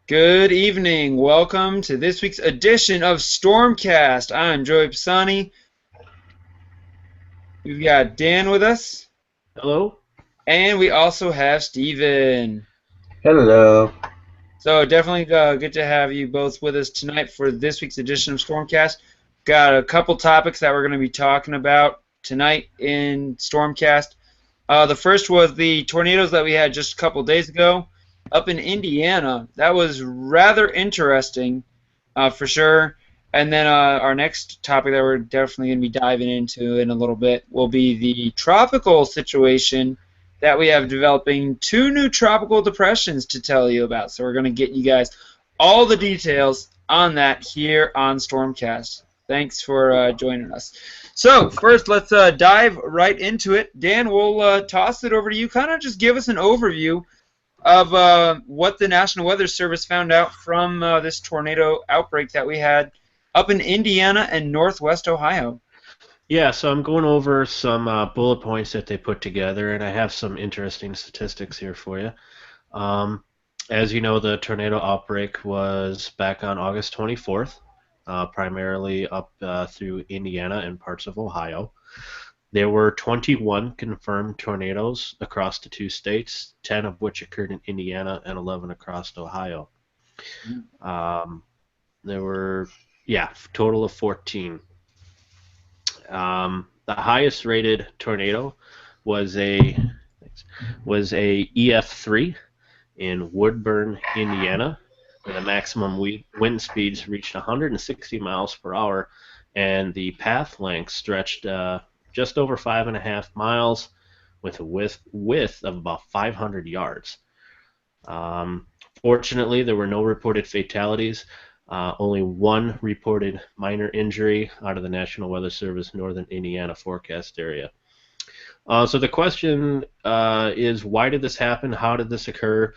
Good evening. Welcome to this week's edition of StormCast. I'm Joey Pisani. We've got Dan with us, Hello? and we also have Steven. Hello. So definitely good to have you both with us tonight for this week's edition of StormCast. Got a couple topics that we're going to be talking about tonight in StormCast. The first was the tornadoes that we had just a couple days ago up in Indiana. That was rather interesting, for sure. And then our next topic that we're definitely going to be diving into in a little bit will be the tropical situation that we have developing two new tropical depressions to tell you about. So we're going to get you guys all the details on that here on Stormcast. Thanks for joining us. So first, let's dive right into it. Dan, we'll toss it over to you. Kind of just give us an overview of what the National Weather Service found out from this tornado outbreak that we had up in Indiana and northwest Ohio. Yeah, so I'm going over some bullet points that they put together, and I have some interesting statistics here for you. As you know, the tornado outbreak was back on August 24th, primarily up through Indiana and parts of Ohio. There were 21 confirmed tornadoes across the two states, 10 of which occurred in Indiana and 11 across Ohio. There were, total of 14. The highest rated tornado was a EF3 in Woodburn, Indiana, where the maximum wind speeds reached 160 miles per hour, and the path length stretched just over 5.5 miles with a width of about 500 yards. Fortunately, there were no reported fatalities. Only one reported minor injury out of the National Weather Service Northern Indiana forecast area. So the question is, why did this happen? How did this occur?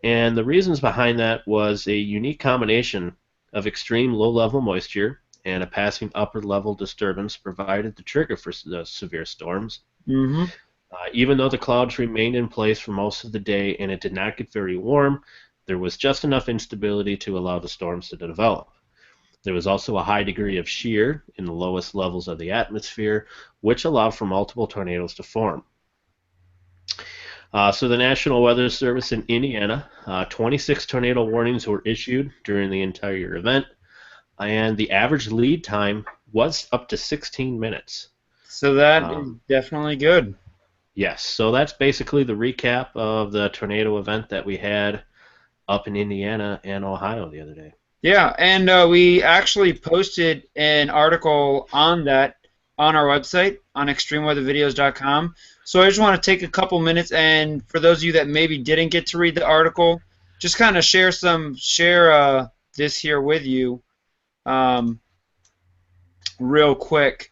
And the reasons behind that was a unique combination of extreme low-level moisture and a passing upper-level disturbance provided the trigger for the severe storms. Mm-hmm. Even though the clouds remained in place for most of the day and it did not get very warm, there was just enough instability to allow the storms to develop. There was also a high degree of shear in the lowest levels of the atmosphere, which allowed for multiple tornadoes to form. So the National Weather Service in Indiana, 26 tornado warnings were issued during the entire event, and the average lead time was up to 16 minutes. So that is definitely good. Yes, so that's basically the recap of the tornado event that we had up in Indiana and Ohio the other day. Yeah, and we actually posted an article on that on our website on extremeweathervideos.com. So I just want to take a couple minutes, and for those of you that maybe didn't get to read the article, just kind of share this here with you real quick.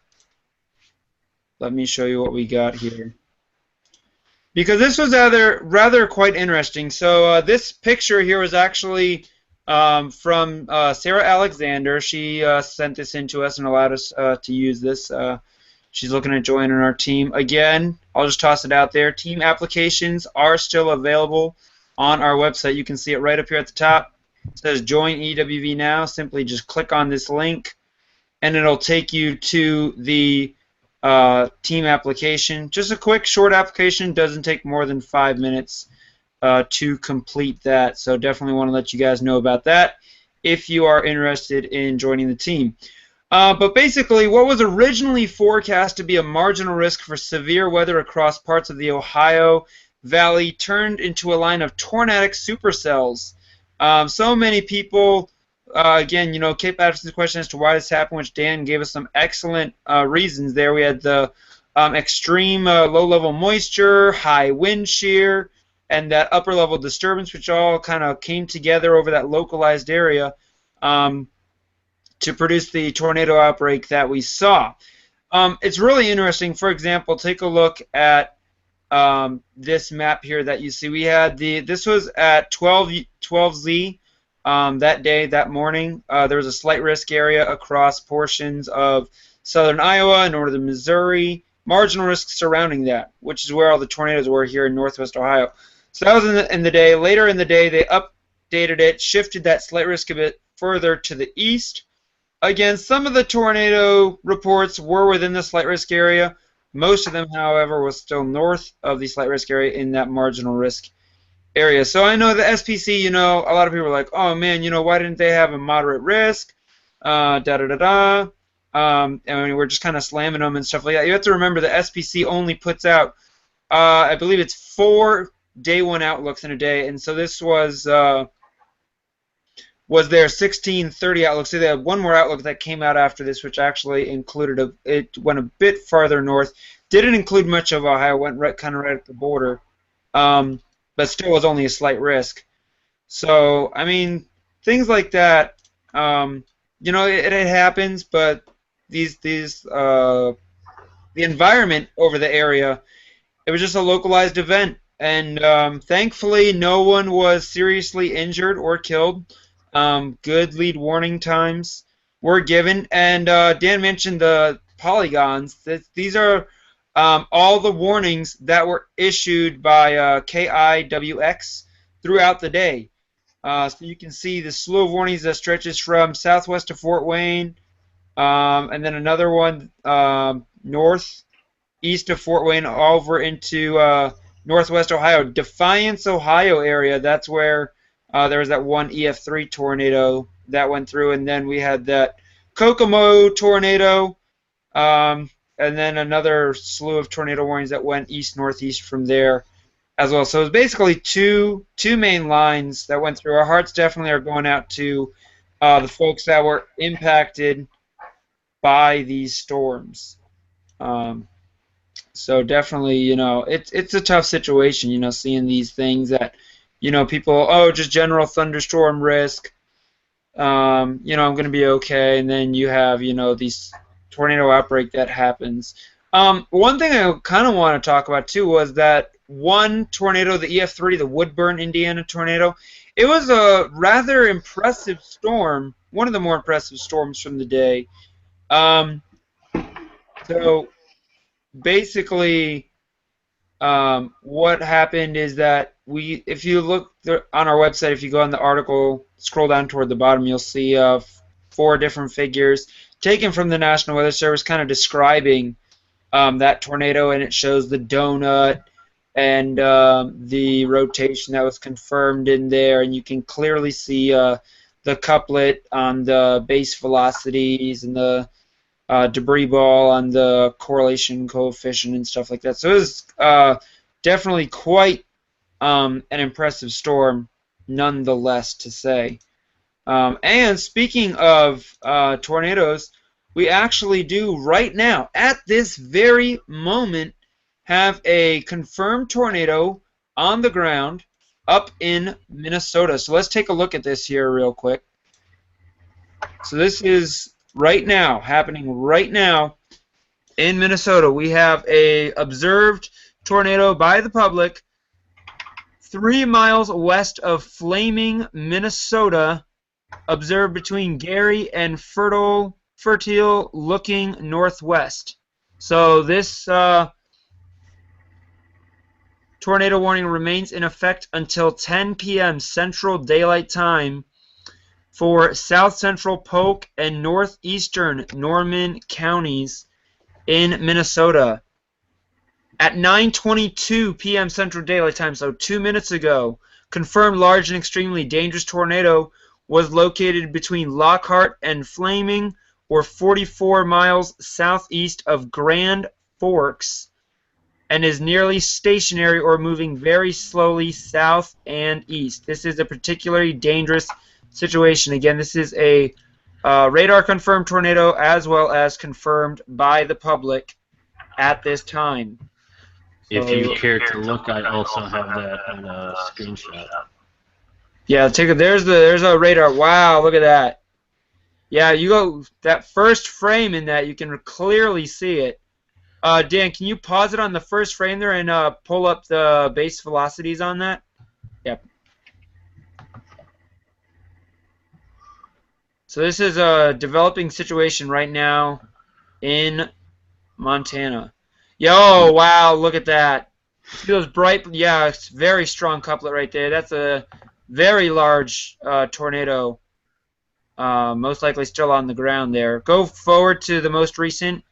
Let me show you what we got here, because this was rather quite interesting. So this picture here was actually from Sarah Alexander. She sent this in to us and allowed us to use this. She's looking at joining our team. Again, I'll just toss it out there. Team applications are still available on our website. You can see it right up here at the top. It says Join EWV Now. Simply just click on this link, and it'll take you to the team application. Just a quick, short application. Doesn't take more than 5 minutes to complete that. So definitely want to let you guys know about that if you are interested in joining the team. But basically, what was originally forecast to be a marginal risk for severe weather across parts of the Ohio Valley turned into a line of tornadic supercells. So many people, again, kept asking the question as to why this happened, which Dan gave us some excellent reasons there. We had the extreme low-level moisture, high wind shear, and that upper-level disturbance, which all kind of came together over that localized area to produce the tornado outbreak that we saw. It's really interesting. For example, take a look at this map here that you see. We had this was at 12Z that day, that morning. There was a slight risk area across portions of southern Iowa and northern Missouri. Marginal risk surrounding that, which is where all the tornadoes were here in northwest Ohio. So that was in the day. Later in the day, they backdated it, shifted that slight risk a bit further to the east. Again, some of the tornado reports were within the slight risk area. Most of them, however, was still north of the slight risk area in that marginal risk area. So I know the SPC, a lot of people are like, oh man, why didn't they have a moderate risk? And we're just kind of slamming them and stuff like that. You have to remember the SPC only puts out, I believe it's 4 day one outlooks in a day, and so this was their 1630 outlook. So they had one more outlook that came out after this, which actually included it went a bit farther north. Didn't include much of Ohio. Went kind of right at the border, but still was only a slight risk. So I mean, things like that. It happens, but the environment over the area, it was just a localized event, and thankfully no one was seriously injured or killed. Good lead warning times were given, and Dan mentioned the polygons. These are all the warnings that were issued by KIWX throughout the day. So you can see the slew of warnings that stretches from southwest of Fort Wayne, and then another one northeast of Fort Wayne over into northwest Ohio. Defiance, Ohio area, that's where there was that one EF3 tornado that went through, and then we had that Kokomo tornado, and then another slew of tornado warnings that went east-northeast from there as well. So it was basically two main lines that went through. Our hearts definitely are going out to the folks that were impacted by these storms. So definitely, it's a tough situation, seeing these things that, people, just general thunderstorm risk, I'm going to be okay, and then you have, these tornado outbreak that happens. One thing I kind of want to talk about, too, was that one tornado, the EF3, the Woodburn, Indiana tornado, it was a rather impressive storm, one of the more impressive storms from the day. So basically, what happened is that if you look on our website, if you go on the article, scroll down toward the bottom, you'll see 4 different figures taken from the National Weather Service, kind of describing that tornado, and it shows the donut and the rotation that was confirmed in there, and you can clearly see the couplet on the base velocities and the debris ball on the correlation coefficient and stuff like that. So it was definitely quite an impressive storm, nonetheless, to say. And speaking of tornadoes, we actually do right now, at this very moment, have a confirmed tornado on the ground up in Minnesota. So let's take a look at this here real quick. So this is right now, happening right now in Minnesota. We have a observed tornado by the public 3 miles west of Flaming, Minnesota, observed between Gary and Fertile looking northwest. So this tornado warning remains in effect until 10 p.m. Central Daylight Time for south central Polk and northeastern Norman counties in Minnesota. At 9:22 p.m. Central Daylight Time, so 2 minutes ago, confirmed large and extremely dangerous tornado was located between Lockhart and Flaming, or 44 miles southeast of Grand Forks, and is nearly stationary or moving very slowly south and east. This is a particularly dangerous situation. Again, this is a radar-confirmed tornado as well as confirmed by the public at this time. If you care to look, I also have that in a screenshot. Yeah, there's a radar. Wow, look at that. Yeah, you go that first frame in that, you can clearly see it. Dan, can you pause it on the first frame there and pull up the base velocities on that? Yep. So this is a developing situation right now in Montana. Yo, wow, look at that. See those bright, yeah, it's very strong couplet right there. That's a very large tornado, most likely still on the ground there. Go forward to the most recent.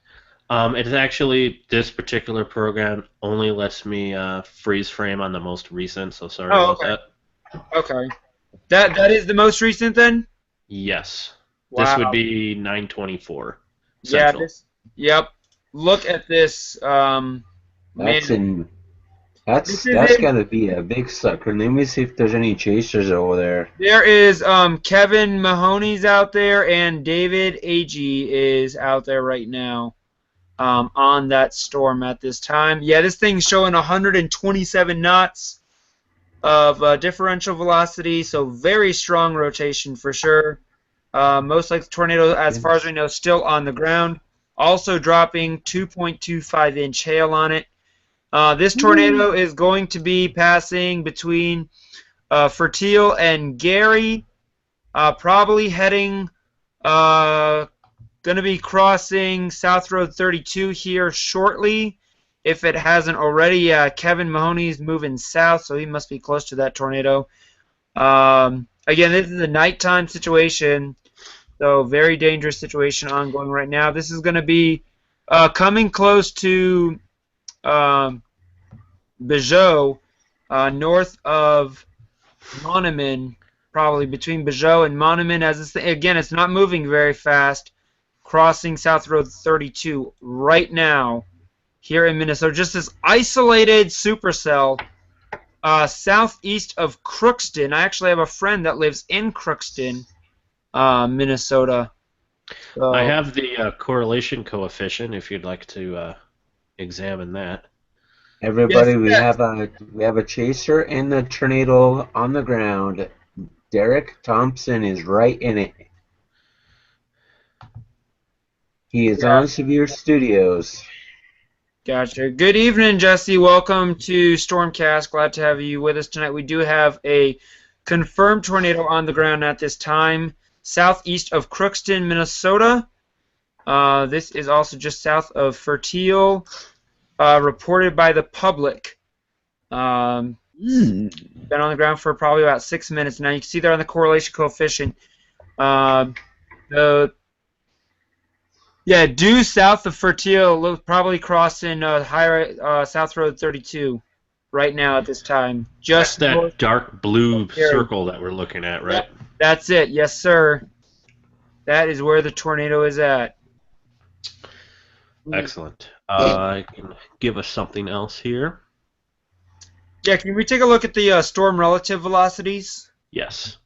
It's actually, this particular program only lets me freeze frame on the most recent, so sorry Oh, about okay. that. Okay. That is the most recent then? Yes. This would Wow. be 9:24 Yeah, Central. this yep. Look at this. That's Man. in This is that's in gotta be a big sucker. Let me see if there's any chasers over there. there is Kevin Mahoney's out there and David Agee is out there right now. On that storm at this time. Yeah, this thing's showing 127 knots of differential velocity, so very strong rotation for sure. Most like the tornado, as far as we know, still on the ground. Also dropping 2.25-inch hail on it. This tornado is going to be passing between Fertile and Gary, probably heading going to be crossing South Road 32 here shortly. If it hasn't already, Kevin Mahoney's moving south, so he must be close to that tornado. Again, this is a nighttime situation, so very dangerous situation ongoing right now. This is going to be coming close to Bijou, north of Monument, probably between Bijou and Monument. As this again, it's not moving very fast. Crossing South Road 32 right now here in Minnesota. Just this isolated supercell southeast of Crookston. I actually have a friend that lives in Crookston, Minnesota. So, I have the correlation coefficient if you'd like to examine that. Everybody, yes, we have a chaser and the tornado on the ground. Derek Thompson is right in it. He is yeah, on Severe Studios. gotcha. Good evening, Jesse. Welcome to StormCast. Glad to have you with us tonight. We do have a confirmed tornado on the ground at this time, southeast of Crookston, Minnesota. This is also just south of Fertile, reported by the public. Been on the ground for probably about 6 minutes now. You can see there on the correlation coefficient. Due south of Fertile, probably crossing South Road 32 right now at this time. That's Just north that dark blue of Gary. circle that we're looking at, right? Yep, that's it. Yes, sir. That is where the tornado is at. Excellent. I can give us something else here. Yeah, can we take a look at the storm relative velocities? Yes.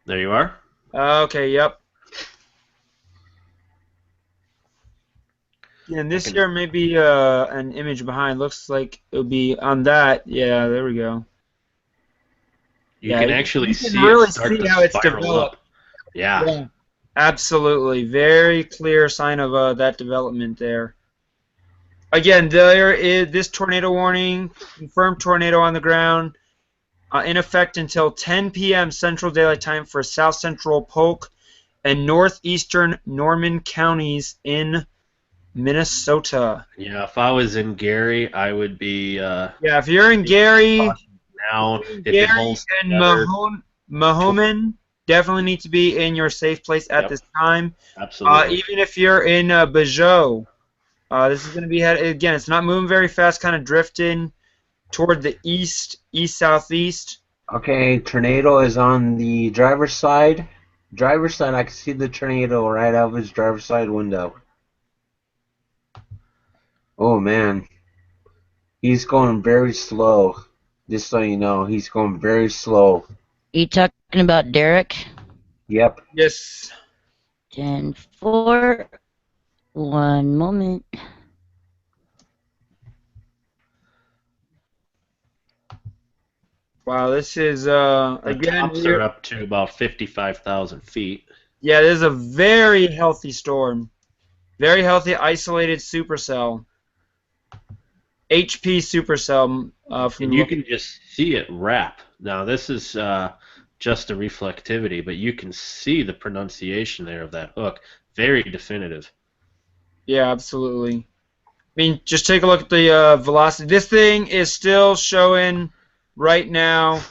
There you are. Okay, yep. And this here may be an image behind. Looks like it would be on that. Yeah, there we go. You can actually you can see really it start see to how it's spiral developed. up. Yeah. Yeah, absolutely. Very clear sign of that development there. Again, there is this tornado warning, confirmed tornado on the ground, in effect until 10 p.m. Central Daylight Time for South Central Polk and northeastern Norman counties in Minnesota. Yeah, if I was in Gary, I would be Yeah, if you're in Gary, now. If Gary it holds and together, Mahoman definitely need to be in your safe place at Yep. this time. absolutely. Even if you're in Bijou, this is going to be again. It's not moving very fast, kind of drifting toward the east-southeast. Okay, tornado is on the driver's side. Driver's side, I can see the tornado right out of his driver's side window. Oh man, he's going very slow. Just so you know, he's going very slow. You talking about Derek? Yep. Yes. 10-4. 1 moment. Wow, this is The again. tops are up to about 55,000 feet. Yeah, this is a very healthy storm. Very healthy, isolated supercell. HP supercell. And you can just see it wrap. Now, this is just a reflectivity, but you can see the pronunciation there of that hook. Very definitive. Yeah, absolutely. I mean, just take a look at the velocity. This thing is still showing right now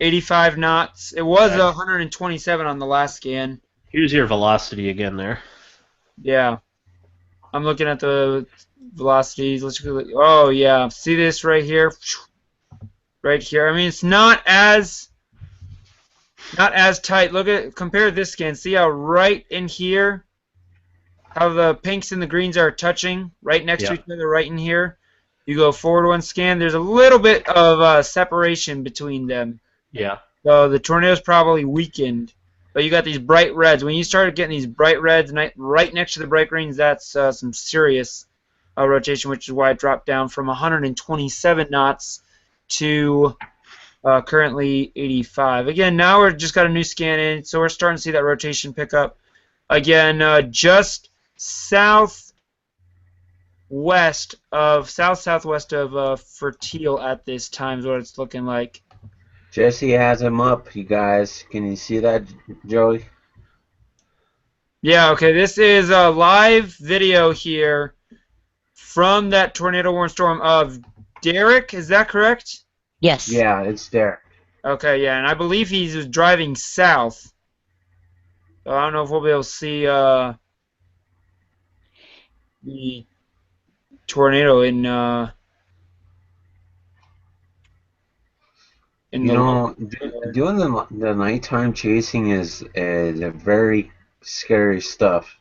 85 knots. It was Okay. 127 on the last scan. Here's your velocity again there. Yeah. I'm looking at the velocities. Let's go. Oh, yeah. See this right here? Right here. I mean, it's not as tight. Compare this scan. See how right in here, how the pinks and the greens are touching right next to Yeah. each other right in here. You go forward one scan, there's a little bit of separation between them. Yeah. So the tornado's probably weakened. But you got these bright reds. When you start getting these bright reds right next to the bright greens, that's some serious rotation, which is why it dropped down from 127 knots to currently 85. Again, now we're just got a new scan in, so we're starting to see that rotation pick up. Again, just southwest of southwest of Fertile at this time is what it's looking like. Jesse has him up, you guys. Can you see that, Joey? Yeah, okay, this is a live video here from that tornado warning storm of Derek, is that correct? Yes. Yeah, it's there. Okay, yeah, and I believe he's driving south. So I don't know if we'll be able to see the tornado in You know, doing the nighttime chasing is a very scary stuff.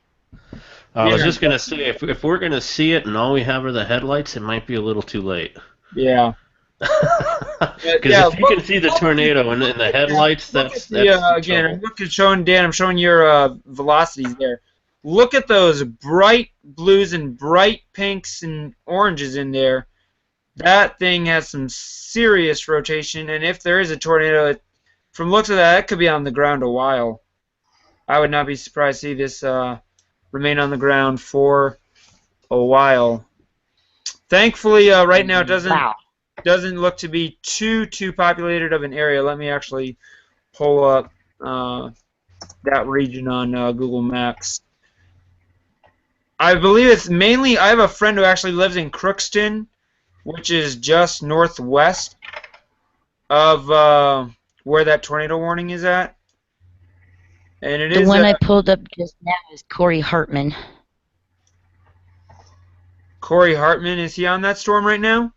I was Yeah. just gonna say, if we're gonna see it and all we have are the headlights, it might be a little too late. Yeah. Because Yeah, if you can see the tornado in the headlights, that's again. I'm showing your velocities there. Look at those bright blues and bright pinks and oranges in there. That thing has some serious rotation, and if there is a tornado, from looks of that, it could be on the ground a while. I would not be surprised to see this remain on the ground for a while. Thankfully, right now it doesn't look to be too populated of an area. Let me actually pull up that region on Google Maps. I believe it's mainly. I have a friend who actually lives in Crookston, which is just northwest of where that tornado warning is at. And it The is one I pulled up just now is Corey Hartman. Corey Hartman. Is he on that storm right now?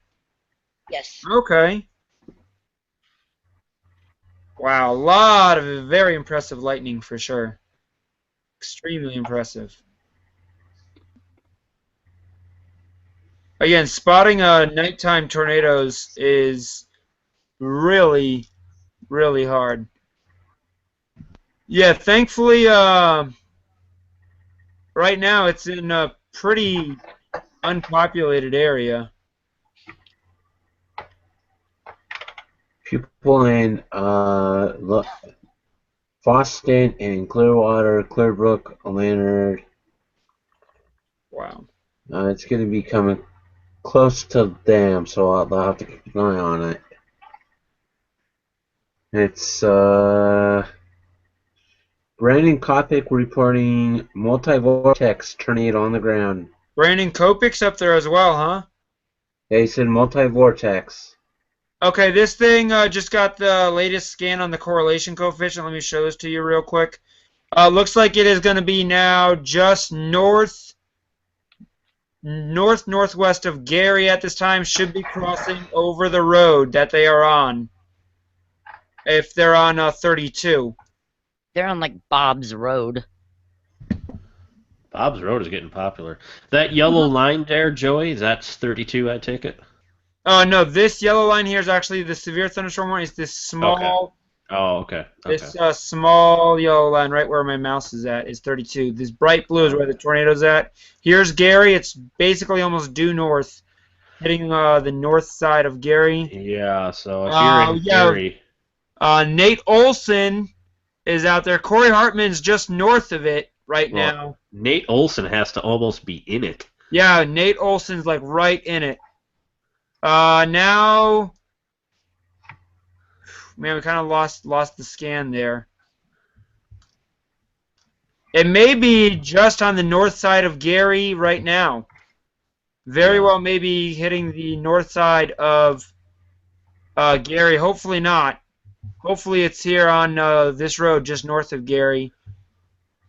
Yes. Okay. Wow, a lot of very impressive lightning for sure. Extremely impressive. Again, spotting nighttime tornadoes is really, really hard. Yeah, thankfully, right now it's in a pretty unpopulated area. People in Boston and Clearwater, Clearbrook, Leonard. Wow. It's going to be coming close to them, so I'll have to keep an eye on it. It's Brandon Kopic reporting multi-vortex tornado on the ground. Brandon Kopic's up there as well, huh? They said multi-vortex. Okay, this thing just got the latest scan on the correlation coefficient. Let me show this to you real quick. Looks like it is going to be now just northwest of Gary at this time. Should be crossing over the road that they are on. If they're on 32. They're on like Bob's Road. Bob's Road is getting popular. That yellow line there, Joey, that's 32, I take it? Oh, no, this yellow line here is actually the severe thunderstorm one. It's this small, Oh, okay. this small yellow line right where my mouse is at is 32. This bright blue is where the tornado's at. Here's Gary. It's basically almost due north, hitting the north side of Gary. Yeah, so if you're in Gary... Nate Olson is out there. Corey Hartman's just north of it right now. Nate Olson has to almost be in it. Yeah, Nate Olson's like right in it. Now, man, we kind of lost the scan there. It may be just on the north side of Gary right now. Very well, maybe hitting the north side of Gary. Hopefully not. Hopefully it's here on this road just north of Gary.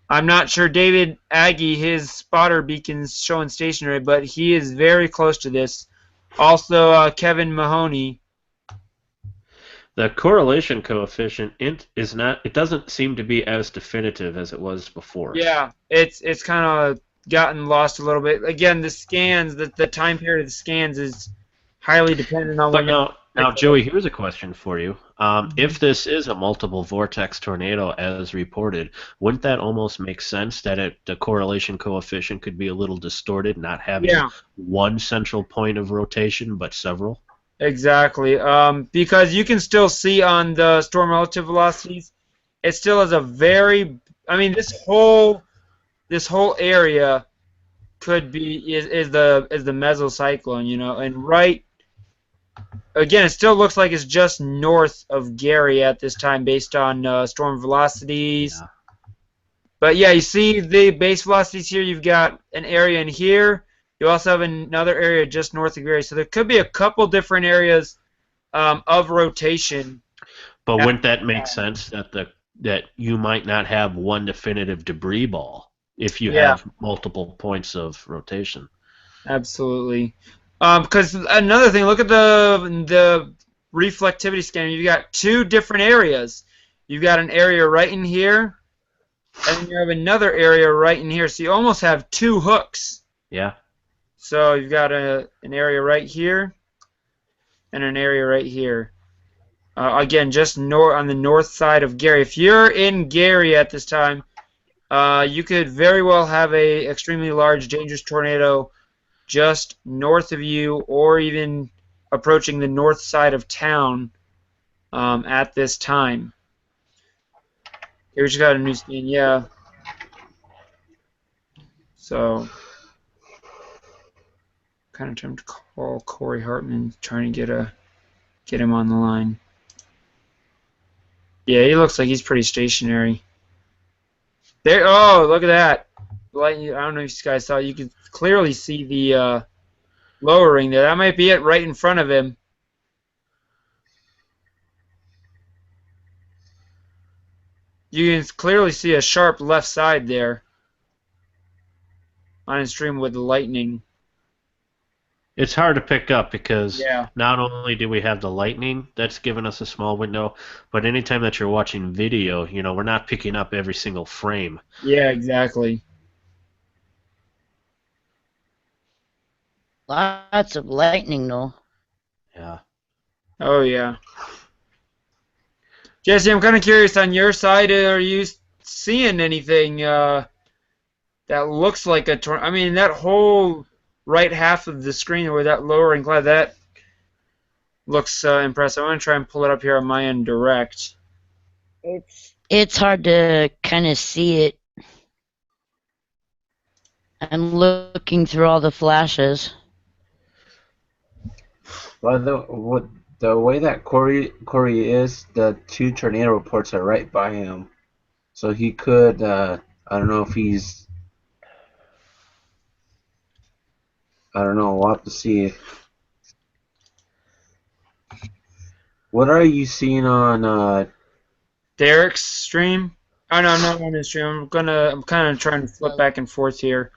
I'm not sure David Aggie, his spotter beacon's showing stationary, but he is very close to this. Also, Kevin Mahoney. The correlation coefficient is not. It doesn't seem to be as definitive as it was before. Yeah, it's kind of gotten lost a little bit. Again, the scans, the time period of the scans is highly dependent on But when you. now, Joey, here's a question for you. If this is a multiple vortex tornado as reported, wouldn't that almost make sense that the correlation coefficient could be a little distorted, not having one central point of rotation, but several? Exactly. Because you can still see on the storm relative velocities, it still has a very. I mean, this whole area could be is the mesocyclone, you know, and right. Again, it still looks like it's just north of Gary at this time based on storm velocities. Yeah. But yeah, you see the base velocities here. You've got an area in here. You also have another area just north of Gary. So there could be a couple different areas of rotation. But wouldn't that make sense that you might not have one definitive debris ball if you have multiple points of rotation? Absolutely. Because another thing, look at the reflectivity scanner. You've got two different areas. You've got an area right in here, and then you have another area right in here. So you almost have two hooks. Yeah. So you've got an area right here and an area right here. Again, just on the north side of Gary. If you're in Gary at this time, you could very well have a extremely large, dangerous tornado just north of you, or even approaching the north side of town at this time. Here we just got a new scan, yeah. So, kind of trying to call Corey Hartman, trying to get him on the line. Yeah, he looks like he's pretty stationary. There. Oh, look at that! I don't know if you guys saw. You could clearly see the lowering there. That might be it right in front of him. You can clearly see a sharp left side there on his stream with the lightning. It's hard to pick up because not only do we have the lightning that's given us a small window, but anytime that you're watching video, you know, we're not picking up every single frame. Yeah, exactly. Lots of lightning, though. Yeah. Oh, yeah. Jesse, I'm kind of curious on your side. Are you seeing anything that looks like a tornado? I mean, that whole right half of the screen where that lowering cloud, that looks impressive. I'm going to try and pull it up here on my end direct. It's hard to kind of see it. I'm looking through all the flashes. Well, the way that Corey is, the two tornado reports are right by him, so he could. I don't know if he's. I don't know. We'll have to see. What are you seeing on Derek's stream? Oh no, I'm not on his stream. I'm kind of trying to flip back and forth here.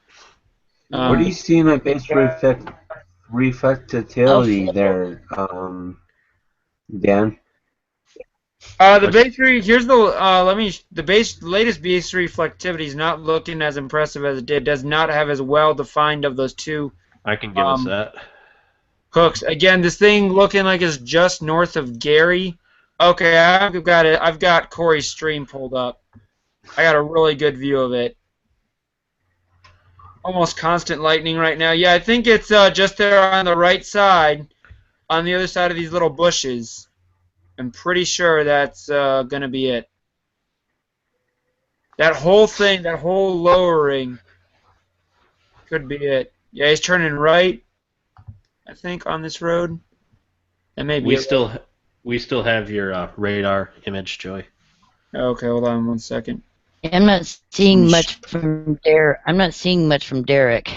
what are you seeing on base reflectivity there, Dan? The base here's the latest base reflectivity is not looking as impressive as it did. Does not have as well defined of those two. I can give us that. Hooks. Again, this thing looking like it's just north of Gary. Okay, I've got it. I've got Corey's stream pulled up. I got a really good view of it. Almost constant lightning right now. Yeah, I think it's just there on the right side, on the other side of these little bushes. I'm pretty sure that's going to be it. That whole thing, that whole lowering could be it. Yeah, he's turning right, I think, on this road. That may be We still have your radar image, Joey. Okay, hold on 1 second. I'm not seeing much from Derek. I'm not seeing much from Derek.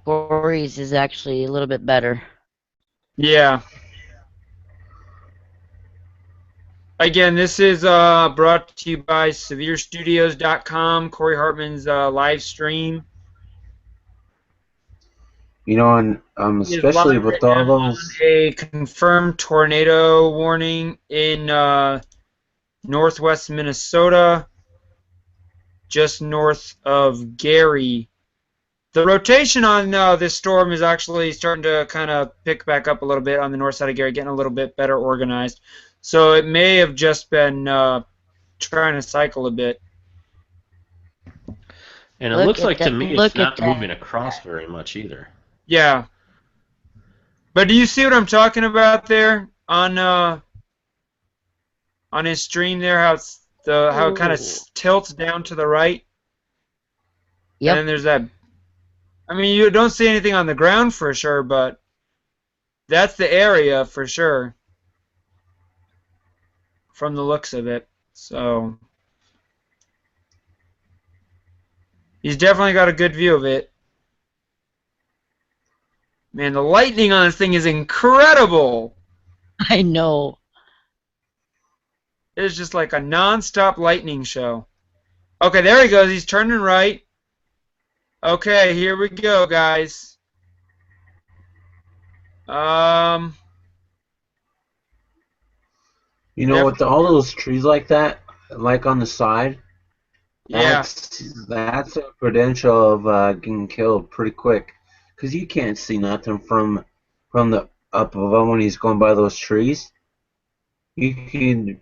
Corey's is actually a little bit better. Yeah. Again, this is brought to you by SevereStudios.com, Corey Hartman's live stream. You know, and He is live especially right with all now on those. a confirmed tornado warning in northwest Minnesota, just north of Gary. The rotation on this storm is actually starting to kind of pick back up a little bit on the north side of Gary, getting a little bit better organized. So it may have just been trying to cycle a bit. And it Look looks at like to that. me it's Look at not moving that. across very much either. Yeah. But do you see what I'm talking about there on his stream there? How it kind of tilts down to the right, and then Yep. there's that. I mean, you don't see anything on the ground for sure, but that's the area for sure from the looks of it. So he's definitely got a good view of it. Man, the lightning on this thing is incredible. I know. It's just like a non-stop lightning show. Okay, there he goes. He's turning right. Okay, here we go, guys. You know, with all those trees like that, like on the side, Yeah, that's a credential of getting killed pretty quick, because you can't see nothing from the up above when he's going by those trees. You can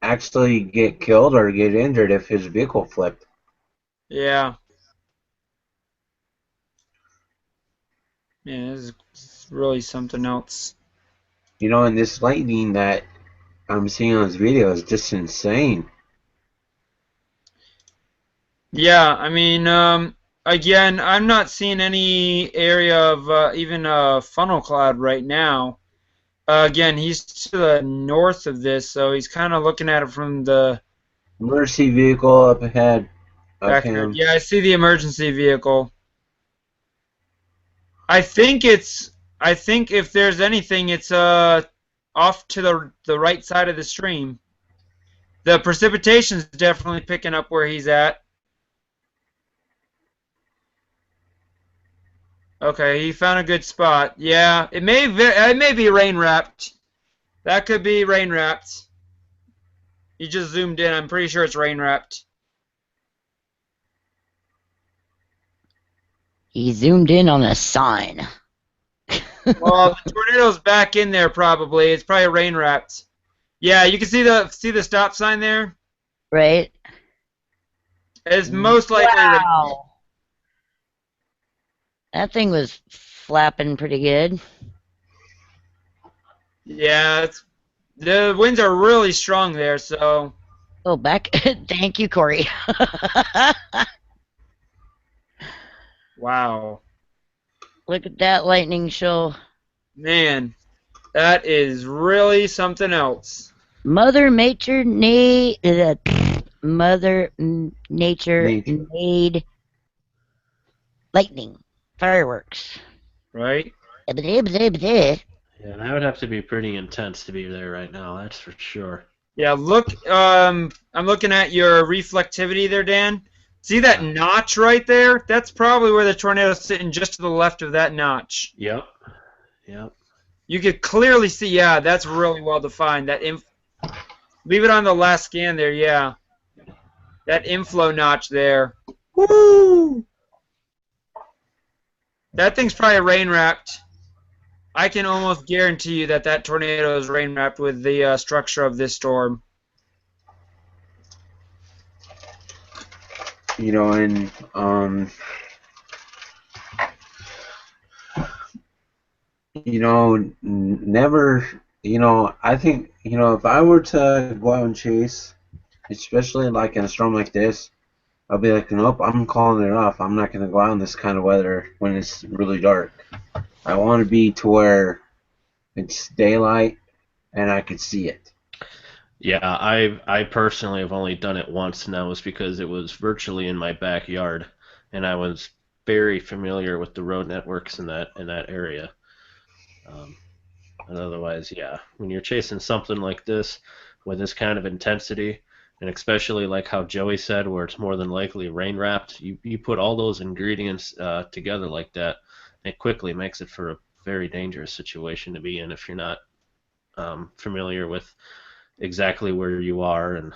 actually get killed or get injured if his vehicle flipped. yeah. Yeah, this is really something else. You know, and this lightning that I'm seeing on this video is just insane. Yeah, I mean, again, I'm not seeing any area of even a funnel cloud right now. Again, he's to the north of this, so he's kind of looking at it from the Emergency vehicle up ahead of back there. him. Yeah, I see the emergency vehicle. I think if there's anything, it's off to the right side of the stream. The precipitation's definitely picking up where he's at. Okay, he found a good spot. Yeah, it may be rain wrapped. That could be rain wrapped. He just zoomed in. I'm pretty sure it's rain wrapped. He zoomed in on a sign. Well, the tornado's back in there probably. It's probably rain wrapped. Yeah, you can see the stop sign there. Right? It's most likely rain. Wow. That thing was flapping pretty good. Yeah, the winds are really strong there, so. Oh, back. Thank you, Corey. Wow. Look at that lightning show. Man, that is really something else. Mother Nature Mother Nature made lightning fireworks. Right? Yeah, that would have to be pretty intense to be there right now, that's for sure. Yeah, look, I'm looking at your reflectivity there, Dan. See that notch right there? That's probably where the tornado's sitting, just to the left of that notch. Yep. You could clearly see, yeah, that's really well defined. Leave it on the last scan there, yeah. That inflow notch there. Woo! That thing's probably rain wrapped. I can almost guarantee you that tornado is rain wrapped with the structure of this storm. You know, and never, I think, if I were to go out and chase, especially like in a storm like this, I'll be like, nope, I'm calling it off. I'm not going to go out in this kind of weather when it's really dark. I want to be to where it's daylight and I could see it. Yeah, I personally have only done it once, and that was because it was virtually in my backyard, and I was very familiar with the road networks in that area. And otherwise, yeah, when you're chasing something like this, with this kind of intensity, and especially like how Joey said, where it's more than likely rain wrapped. You put all those ingredients together like that, it quickly makes it for a very dangerous situation to be in if you're not familiar with exactly where you are and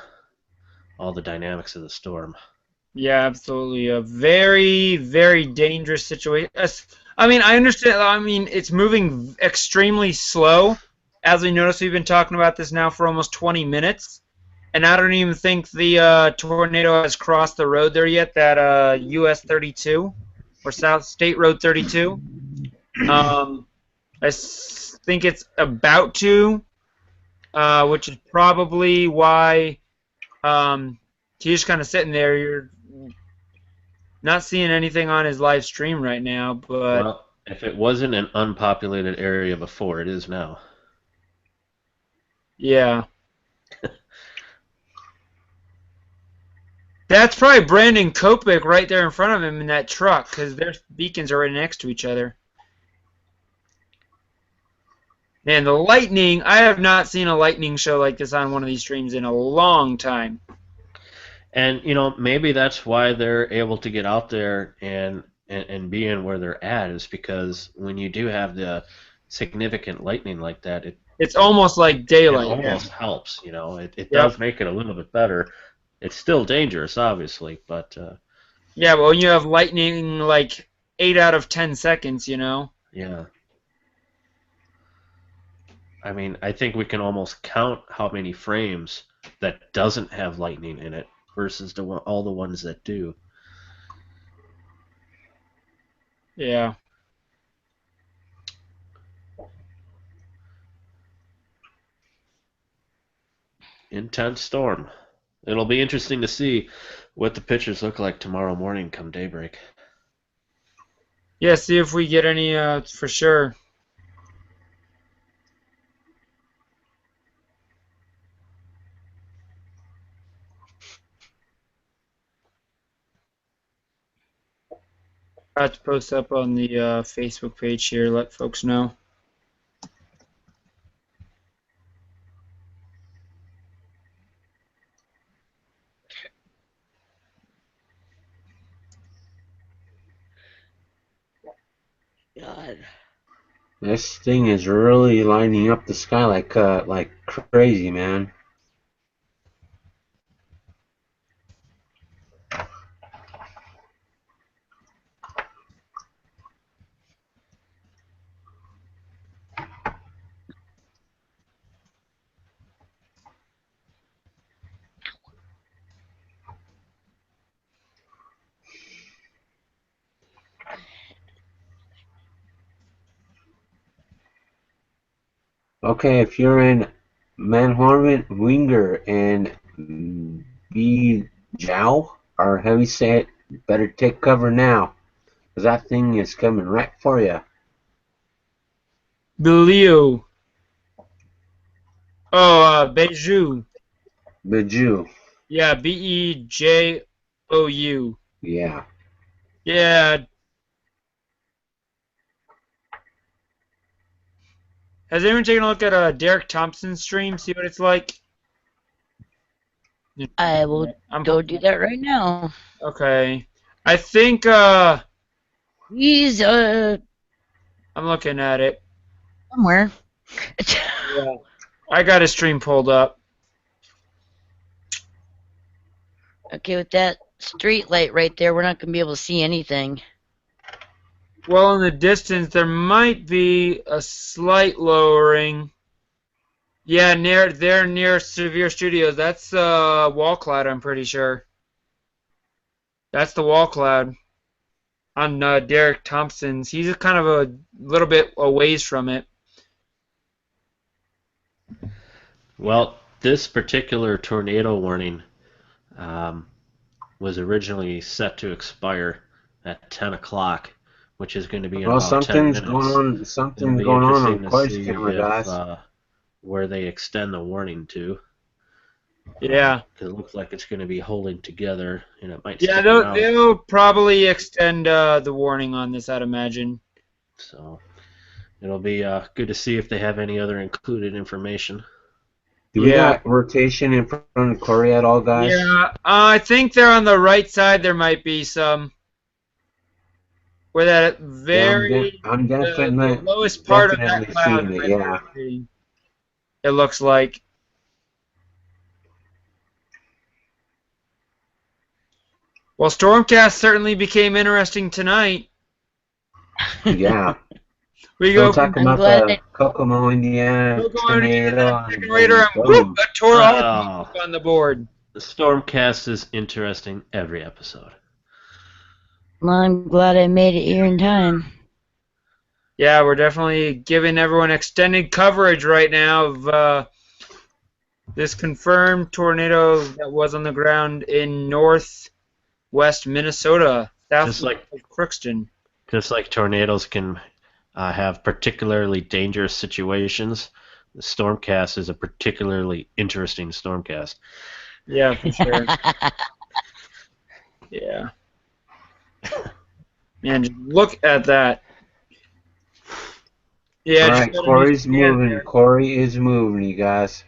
all the dynamics of the storm. Yeah, absolutely. A very, very dangerous situation. I mean, I understand. I mean, it's moving extremely slow. As we noticed, we've been talking about this now for almost 20 minutes. And I don't even think the tornado has crossed the road there yet, that US 32 or South State Road 32. Think it's about to, which is probably why he's just kind of sitting there. You're not seeing anything on his live stream right now, but Well, if it wasn't an unpopulated area before, it is now. yeah. That's probably Brandon Kopik right there in front of him in that truck, because their beacons are right next to each other. Man, the lightning, I have not seen a lightning show like this on one of these streams in a long time. And maybe that's why they're able to get out there and be in where they're at, is because when you do have the significant lightning like that, It's almost like it daylight. almost helps. It Yep. does make it a little bit better. It's still dangerous, obviously, but Yeah, but when you have lightning like 8 out of 10 seconds, yeah. I mean, I think we can almost count how many frames that doesn't have lightning in it versus all the ones that do. Yeah. Intense storm. It'll be interesting to see what the pictures look like tomorrow morning come daybreak. Yeah, see if we get any for sure. I have to post up on the Facebook page here, let folks know. God. This thing is really lining up the sky like crazy, man. Okay, if you're in Manhormit, Winger, and Bijou are heavy set, better take cover now, because that thing is coming right for you. Belio. Oh, Beju. Bijou. Yeah, Bejou. Yeah. Yeah. Has anyone taken a look at Derek Thompson's stream? See what it's like? I will go do that right now. Okay. I think He's I'm looking at it. somewhere. Yeah. I got his stream pulled up. Okay, with that street light right there, we're not gonna be able to see anything. Well, in the distance, there might be a slight lowering. Yeah, near Severe Studios. That's wall cloud, I'm pretty sure. That's the wall cloud on Derek Thompson's. He's kind of a little bit a ways from it. Well, this particular tornado warning was originally set to expire at 10 o'clock, which is going to be in Well, about 10 something's minutes. going on. It'll Something's be going on interesting to Quest see Camera, guys. where they extend the warning to. Yeah. Because it looks like it's going to be holding together, and it might Yeah, stick around. they'll probably extend the warning on this, I'd imagine. So it'll be good to see if they have any other included information. Do we Yeah. got rotation in front of Corey at all, guys? Yeah, I think they're on the right side. There might be some where that Yeah, very I'm the definitely lowest part of that cloud seeing is it. right Yeah. there. It looks like. Well, Stormcast certainly became interesting tonight. Yeah. We So go from talking I'm about glad the Kokomo, Indiana Kokomo, Indiana, tornado, second and raider, then and whoop, boom. a tore all Oh, on the board. the Stormcast is interesting every episode. well, I'm glad I made it here in time. Yeah, we're definitely giving everyone extended coverage right now of this confirmed tornado that was on the ground in northwest Minnesota, Just south like of Crookston. tornadoes can have particularly dangerous situations, the Stormcast is a particularly interesting Stormcast. Yeah, for sure. Yeah. Man, just look at that. Yeah, All just right, got a new Corey's scan moving. there. Corey is moving, you guys.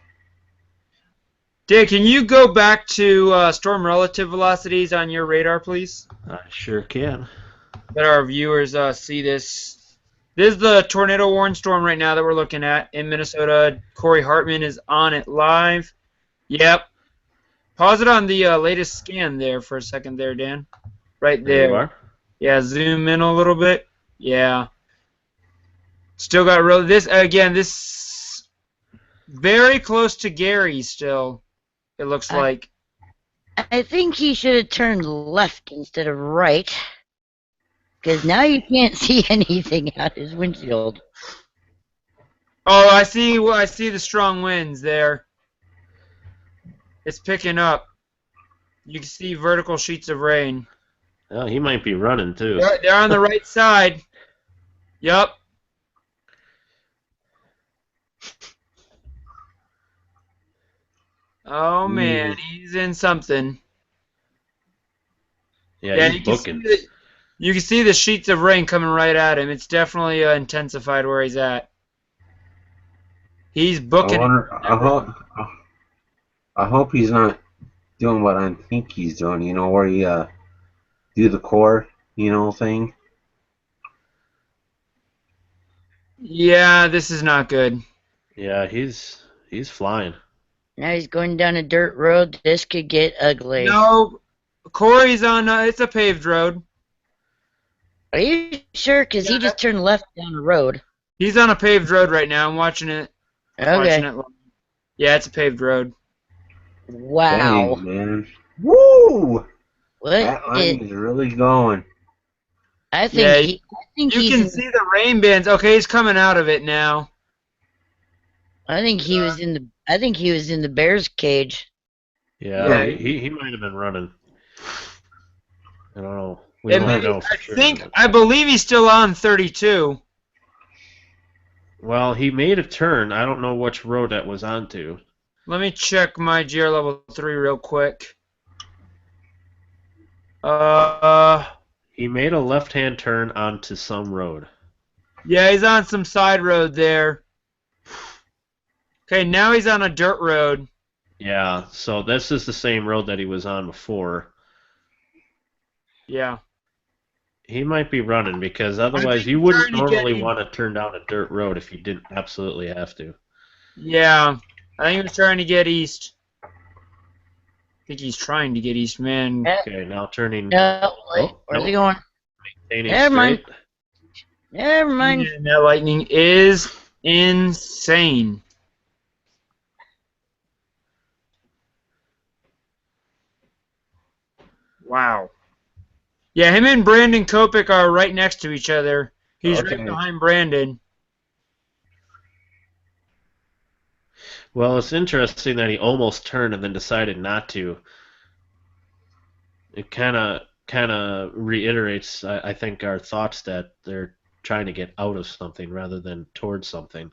Dave, can you go back to storm relative velocities on your radar, please? I sure can. Let our viewers see this. This is the tornado warning storm right now that we're looking at in Minnesota. Corey Hartman is on it live. Yep. Pause it on the latest scan there for a second there, Dan. Right There you there. are. Yeah, zoom in a little bit. Yeah. Still got this again. This very close to Gary still. It looks like. I think he should have turned left instead of right. Because now you can't see anything out his windshield. Oh, I see. Well, I see the strong winds there. It's picking up. You can see vertical sheets of rain. Oh, he might be running too. They're on the right side. Yep. Oh man, he's in something. Yeah, you he's can booking. you can see the sheets of rain coming right at him. It's definitely intensified where he's at. He's booking. I hope he's not doing what I think he's doing. You know, where he do the core, thing. Yeah, this is not good. Yeah, he's flying. Now he's going down a dirt road. This could get ugly. No, Corey's on. It's a paved road. Are you sure? Because he just turned left down the road. He's on a paved road right now. I'm watching it. Okay. Watching it. Yeah, it's a paved road. Wow. Dang, man. Woo! What? That line is really going. I think Yeah, you you can see the rain bands. Okay, he's coming out of it now. I think he was in the bear's cage. Yeah, Yeah. he might have been running. I don't know. We don't know for sure. I believe he's still on 32. Well, he made a turn. I don't know which road that was onto. Let me check my GR level 3 real quick. He made a left-hand turn onto some road. Yeah, he's on some side road there. Okay, now he's on a dirt road. Yeah, so this is the same road that he was on before. Yeah. He might be running because otherwise you wouldn't normally want to turn down a dirt road if you didn't absolutely have to. Yeah, I think he was trying to get east. I think he's trying to get east, man. Okay, now turning. No, where's he going? Never mind. Never mind. Man, that lightning is insane. Wow. Yeah, him and Brandon Kopic are right next to each other. He's right behind Brandon. Well, it's interesting that he almost turned and then decided not to. It kind of reiterates, I think, our thoughts that they're trying to get out of something rather than towards something.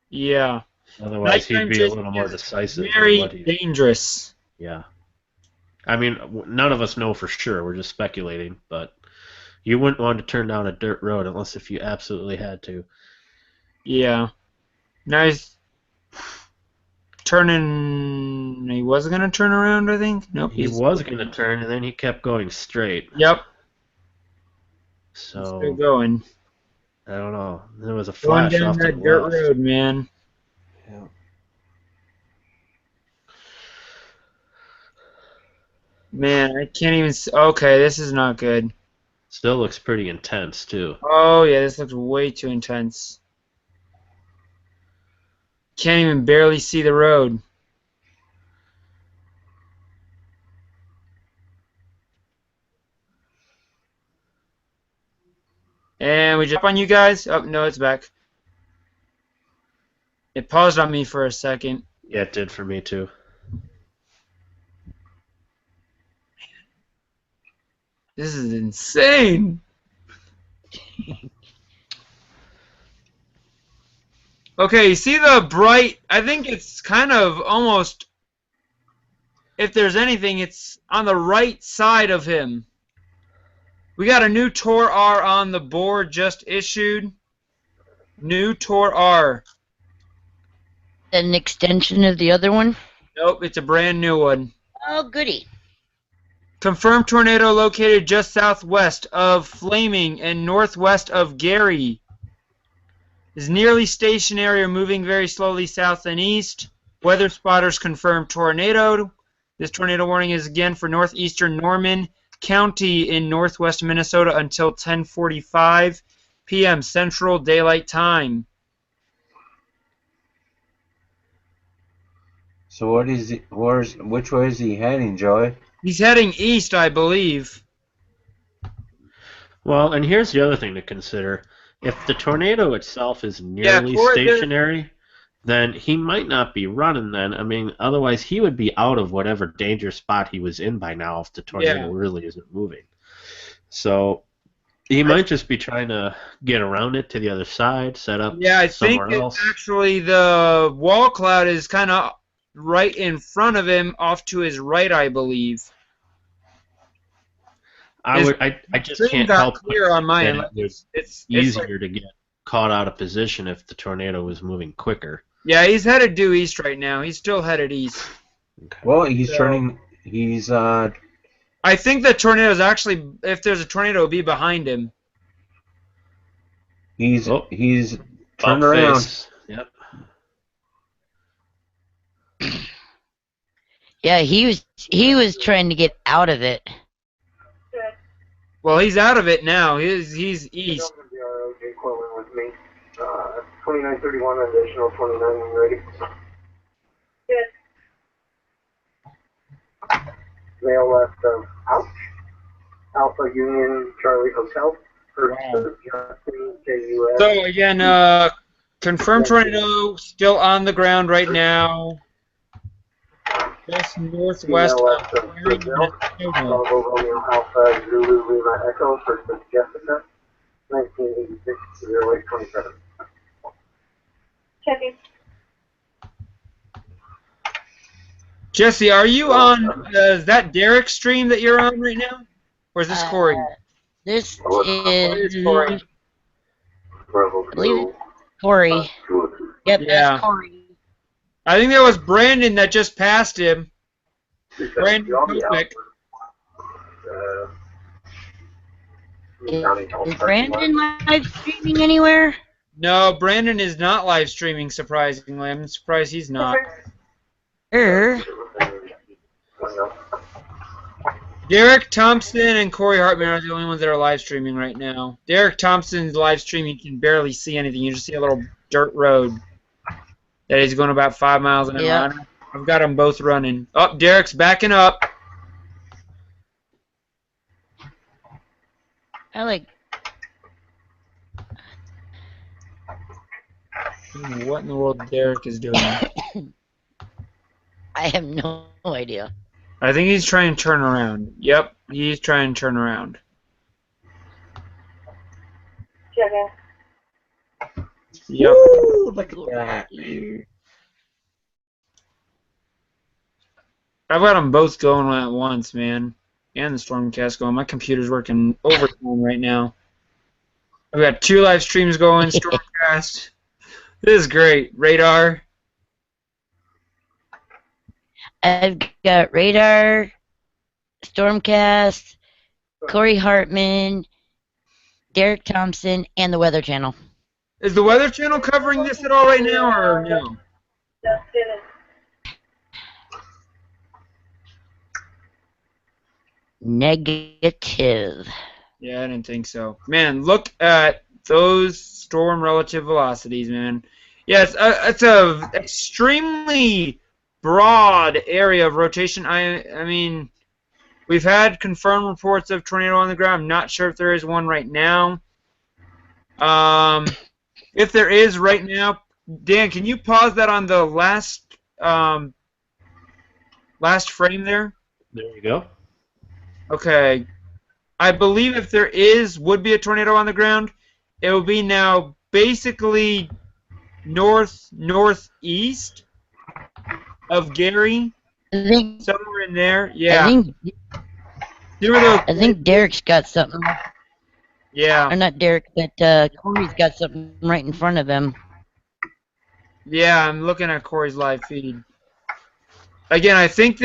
Yeah. Otherwise, he'd be a little more decisive. Very dangerous. Yeah. I mean, none of us know for sure. We're just speculating, but you wouldn't want to turn down a dirt road unless if you absolutely had to. Yeah. Nice. turning. He was gonna turn around, I think. Nope. He was going to turn, and then he kept going straight. Yep. So Still going. I don't know. There was a Going flash down off to that the dirt left. road, man. Yeah. Man, I can't even. Okay, this is not good. Still looks pretty intense too. Oh yeah, this looks way too intense. Can't even barely see the road. And we jump on you guys. Oh no, it's back. It paused on me for a second. Yeah, it did for me too. This is insane. Okay, you see the bright, I think it's kind of almost, if there's anything, it's on the right side of him. We got a new Tor R on the board just issued. New Tor R. An extension of the other one? Nope, it's a brand new one. Oh, goody. Confirmed tornado located just southwest of Flaming and northwest of Gary. Is nearly stationary or moving very slowly south and east. Weather spotters confirm tornado. This tornado warning is again for northeastern Norman County in northwest Minnesota until 10:45 p.m. Central Daylight Time. So which way is he heading, Joey? He's heading east, I believe. Well, and here's the other thing to consider. If the tornado itself is nearly stationary, then he might not be running then. I mean, otherwise he would be out of whatever danger spot he was in by now if the tornado really isn't moving. So he might just be trying to get around it to the other side, set up I think somewhere else. Actually the wall cloud is kind of right in front of him, off to his right, I believe. I just can't help clear on my end. It's easier to get caught out of position if the tornado was moving quicker. Yeah, he's headed due east right now. He's still headed east. Okay. Well, he's turning. He's I think the tornado is actually, if there's a tornado, it'll be behind him. He's turned around. Face. Yep. Yeah, he was trying to get out of it. Well, he's out of it now. He's east. 2931, additional 29 when ready. Good. Mail left out. Alpha Union Charlie Hotel. So again, confirmed tornado still on the ground right now. Just northwest of Gary, Minnesota. Alpha Zulu Lima Echo for Jessica. 1986 0827. Checking. Jesse, are you on? Is that Derek's stream that you're on right now, or is this Corey? This It's is Corey. I believe it's Corey. Yep, Yeah. that's Corey. I think that was Brandon that just passed him. Brandon Kopic. Is Brandon live streaming anywhere? No, Brandon is not live streaming, surprisingly. I'm surprised he's not. Derek Thompson and Corey Hartman are the only ones that are live streaming right now. Derek Thompson's live streaming, you can barely see anything. You just see a little dirt road that he's going about 5 miles an hour. Yep. I've got them both running. Oh, Derek's backing up. I like. What in the world Derek is doing? I have no idea. I think he's trying to turn around. Yep, he's trying to turn around. Checking. Yep. Woo, look at that. I've got them both going at once, man. And the StormCast going. My computer's working overtime right now. I've got 2 live streams going, StormCast. This is great. Radar. I've got Radar, StormCast, Corey Hartman, Derek Thompson, and the Weather Channel. Is the Weather Channel covering this at all right now, or no? Negative. Yeah, I didn't think so. Man, look at those storm relative velocities, man. Yeah, it's a extremely broad area of rotation. I mean, we've had confirmed reports of tornado on the ground. I'm not sure if there is one right now. If there is right now, Dan, can you pause that on the last frame there? There you go. Okay. I believe if there would be a tornado on the ground, it will be now basically northeast of Gary, I think. somewhere in there. Yeah. I think Derek's got something. Yeah. Or not Derek, but Corey's got something right in front of him. Yeah, I'm looking at Corey's live feed. Again, I think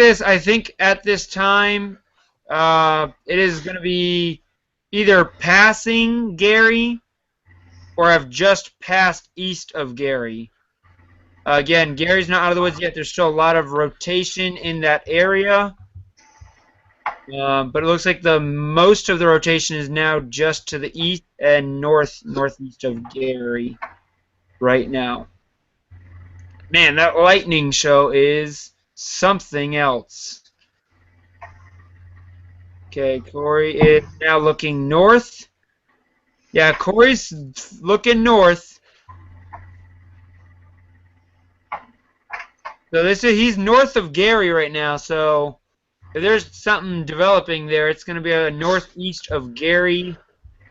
at this time, it is going to be either passing Gary or have just passed east of Gary. Again, Gary's not out of the woods yet. There's still a lot of rotation in that area. But it looks like the most of the rotation is now just to the east and northeast of Gary right now. Man, that lightning show is something else. Okay, Corey is now looking north. Yeah, Corey's looking north. So he's north of Gary right now, so if there's something developing there, it's going to be a northeast of Gary,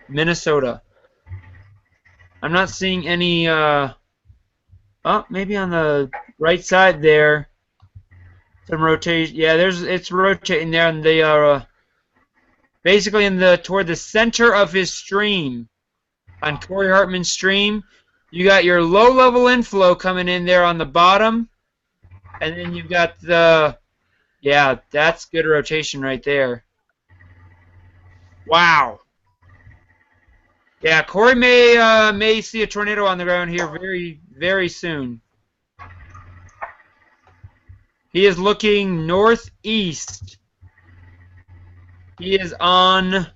Minnesota. I'm not seeing any, maybe on the right side there, some rotation. Yeah, it's rotating there, and they are basically toward the center of his stream. On Corey Hartman's stream, you got your low-level inflow coming in there on the bottom, and then you've got yeah, that's good rotation right there. Wow. Yeah, Corey may see a tornado on the ground here very, very soon. He is looking northeast. He is on. Let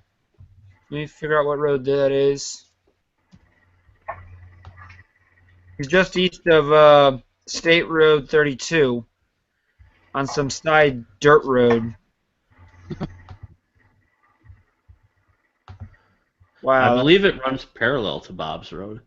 me figure out what road that is. He's just east of State Road 32 on some side dirt road. Wow. I believe it runs parallel to Bob's Road.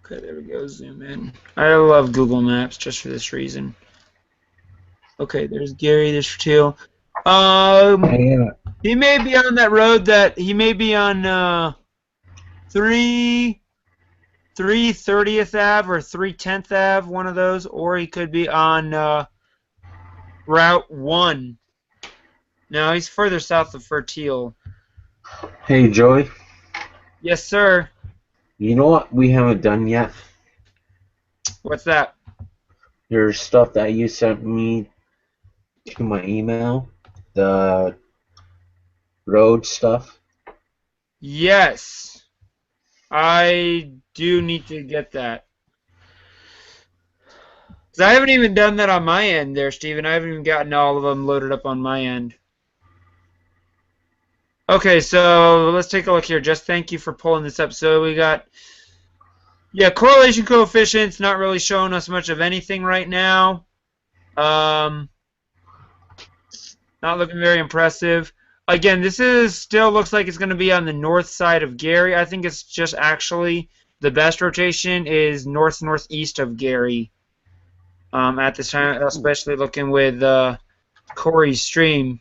Okay, there we go. Zoom in. I love Google Maps just for this reason. Okay, there's Gary. There's Teal. He may be on that road he may be on 330th Ave or 310th Ave, one of those, or he could be on Route 1. No, he's further south of Fertile. Hey, Joey. Yes, sir. You know what we haven't done yet? What's that? Your stuff that you sent me to my email, the road stuff. Yes. I do need to get that. Because I haven't even done that on my end there, Steven. I haven't even gotten all of them loaded up on my end. Okay, so let's take a look here. Just thank you for pulling this up. So we got, yeah, correlation coefficients not really showing us much of anything right now. Not looking very impressive. Again, this still looks like it's going to be on the north side of Gary. I think it's just actually the best rotation is northeast of Gary at this time, especially looking with Corey's stream.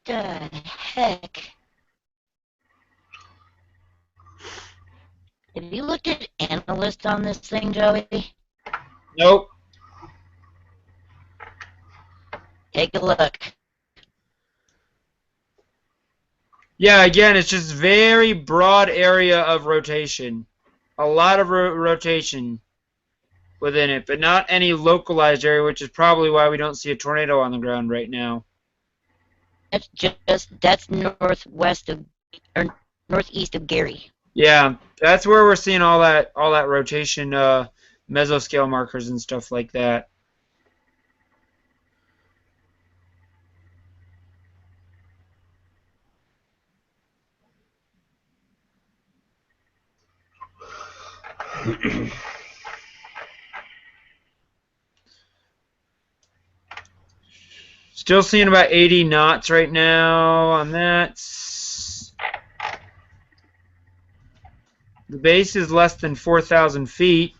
The heck? Have you looked at analysts on this thing, Joey? Nope. Take a look. Yeah, again, it's just very broad area of rotation. A lot of rotation within it, but not any localized area, which is probably why we don't see a tornado on the ground right now. That's northwest of or northeast of Gary. Yeah, that's where we're seeing all that rotation, mesoscale markers and stuff like that. Still seeing about 80 knots right now on that. The base is less than 4,000 feet,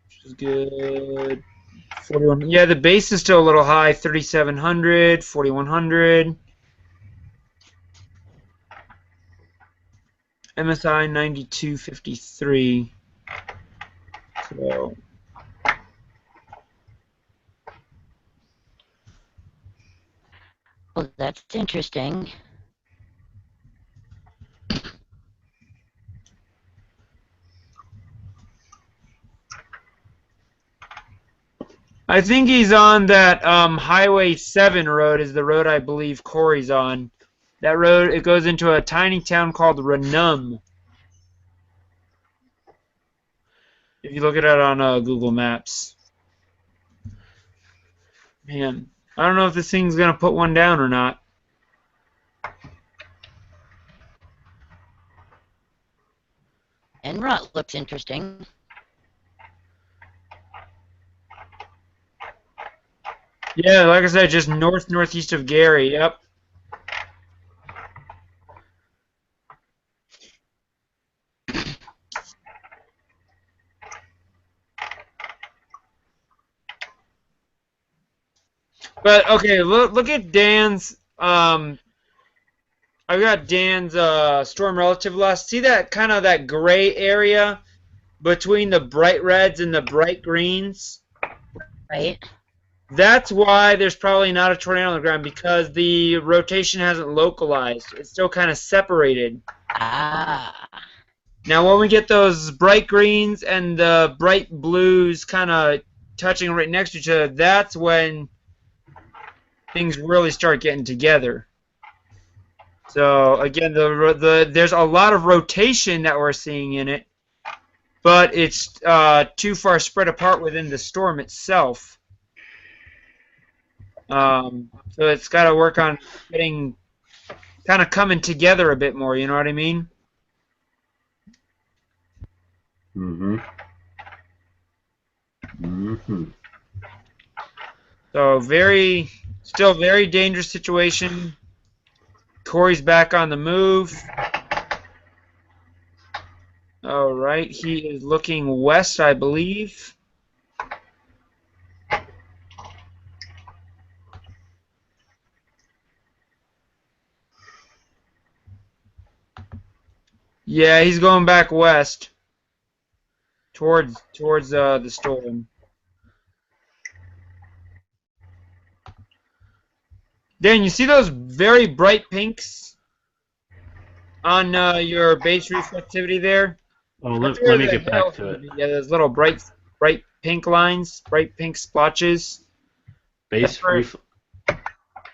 which is good. 41. Yeah, the base is still a little high, 3,700, 4,100. MSI 9253. So Well, that's interesting. I think he's on that Highway 7 road is the road I believe Corey's on. That road, it goes into a tiny town called Renum. If you look at it on Google Maps. Man, I don't know if this thing's going to put one down or not. Enrot looks interesting. Yeah, like I said, just northeast of Gary. Yep. But okay, look at Dan's. I've got Dan's storm relative loss. See that kind of that gray area between the bright reds and the bright greens? Right. That's why there's probably not a tornado on the ground, because the rotation hasn't localized. It's still kind of separated. Ah. Now, when we get those bright greens and the bright blues kind of touching right next to each other, that's when things really start getting together. So, again, there's a lot of rotation that we're seeing in it, but it's too far spread apart within the storm itself. So it's got to work on getting kind of coming together a bit more, you know what I mean? Mm-hmm. Mm-hmm. So still very dangerous situation. Corey's back on the move. All right, he is looking west, I believe. Yeah, he's going back west towards the storm. Dan, you see those very bright pinks on your base reflectivity there? Oh, That's let where me the get back hail's to gonna it. be. Yeah, those little bright pink lines, bright pink splotches. Base That's where- ref.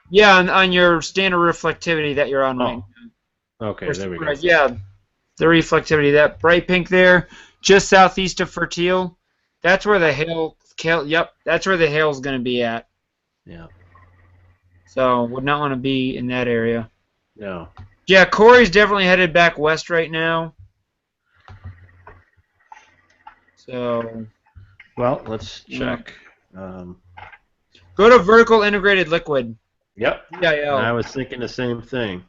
Yeah, on your standard reflectivity that you're on right now. Okay, there we go. Yeah, the reflectivity, that bright pink there, just southeast of Fertile. That's where the hail. Yep, that's where the hail's going to be at. Yeah. So would not want to be in that area. No. Yeah, Corey's definitely headed back west right now. So Well, let's check. go to vertical integrated liquid. Yep. VIL. I was thinking the same thing.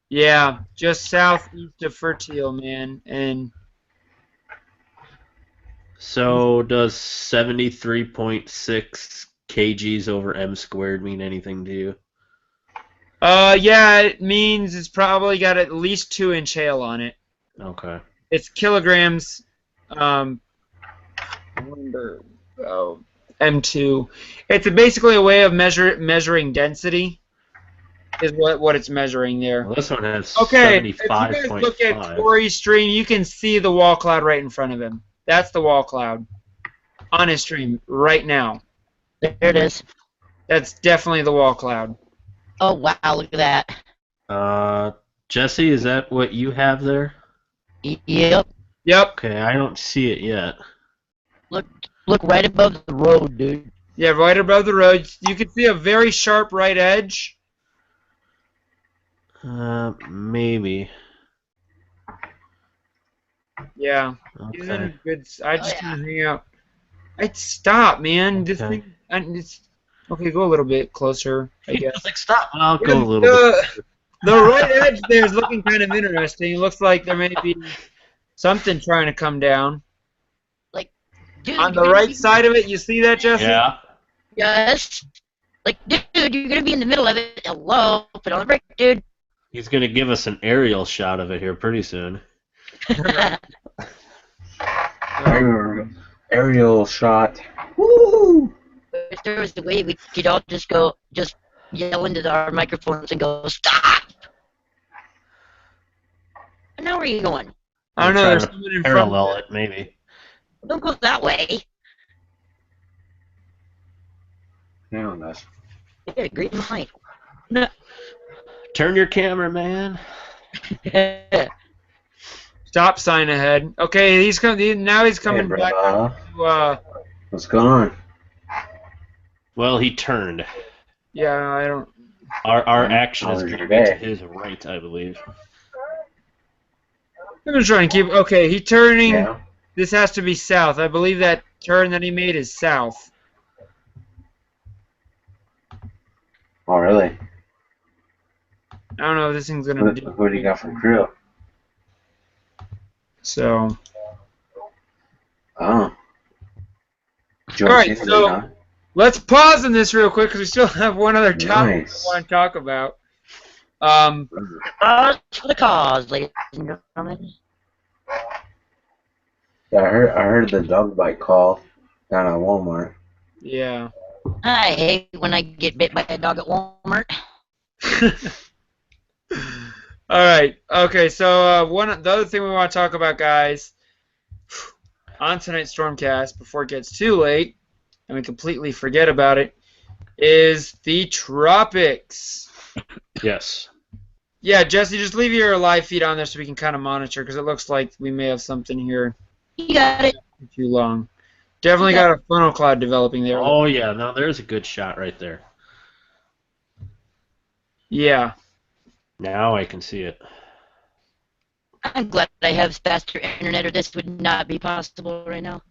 Yeah, just southeast of Fertile, man. And So does 73.6 kgs over m squared mean anything to you? yeah, it means it's probably got at least 2-inch hail on it. Okay. It's kilograms. M2. It's basically a way of measuring density. Is what it's measuring there. Well, this one has Okay, if you guys look at 75.5. Corey's stream, you can see the wall cloud right in front of him. That's the wall cloud on his stream right now. There it is. That's definitely the wall cloud. Oh, wow, look at that. Jesse, is that what you have there? Yep. Yep. Okay, I don't see it yet. Look right above the road, dude. Yeah, right above the road. You can see a very sharp right edge. Maybe. Yeah. He's in a Okay. good. I just yeah. want to hang out. I'd stop, man. This Okay. thing. It's, okay, go a little bit closer, I guess. It's like, stop. I'll go a little bit. The right edge there is looking kind of interesting. It looks like there may be something trying to come down. Dude, On the you're gonna right be- side of it, you see that, Jesse? Yeah. Yes. Like, dude, you're gonna be in the middle of it. Hello, put on the brake, dude. He's going to give us an aerial shot of it here pretty soon. Aerial shot. Woo! If there was a way we could all just yell into our microphones and go, stop! And now where are you going? I don't know. Try There's to someone in front. parallel it, maybe. Don't go that way. Yeah, that's You got a great mind. Turn your camera, man. Stop sign ahead. Okay, he's coming. Now he's coming Hey, back. brother. To, What's going on? Well, he turned. yeah, I don't. Our action How is was going to your be to day? his right, I believe. I'm just trying to keep. Okay, he turning. Yeah. This has to be south. I believe that turn that he made is south. Oh, really? I don't know if this thing's gonna What, do. what do you got from crew? So. Oh. Joe Alright, Chiefly, so- huh? Let's pause on this real quick because we still have one other topic Nice. we want to talk about. Cause for the cause, ladies and gentlemen. Yeah, I heard the dog bite call down at Walmart. Yeah. I hate when I get bit by a dog at Walmart. All right. Okay. So the other thing we want to talk about, guys, on tonight's Stormcast, before it gets too late, and we completely forget about it, is the tropics. Yes. Yeah, Jesse, just leave your live feed on there so we can kind of monitor, because it looks like we may have something here You got it. too long. Definitely got a funnel cloud developing there. Oh, yeah. No, there's a good shot right there. Yeah. Now I can see it. I'm glad I have faster internet, or this would not be possible right now.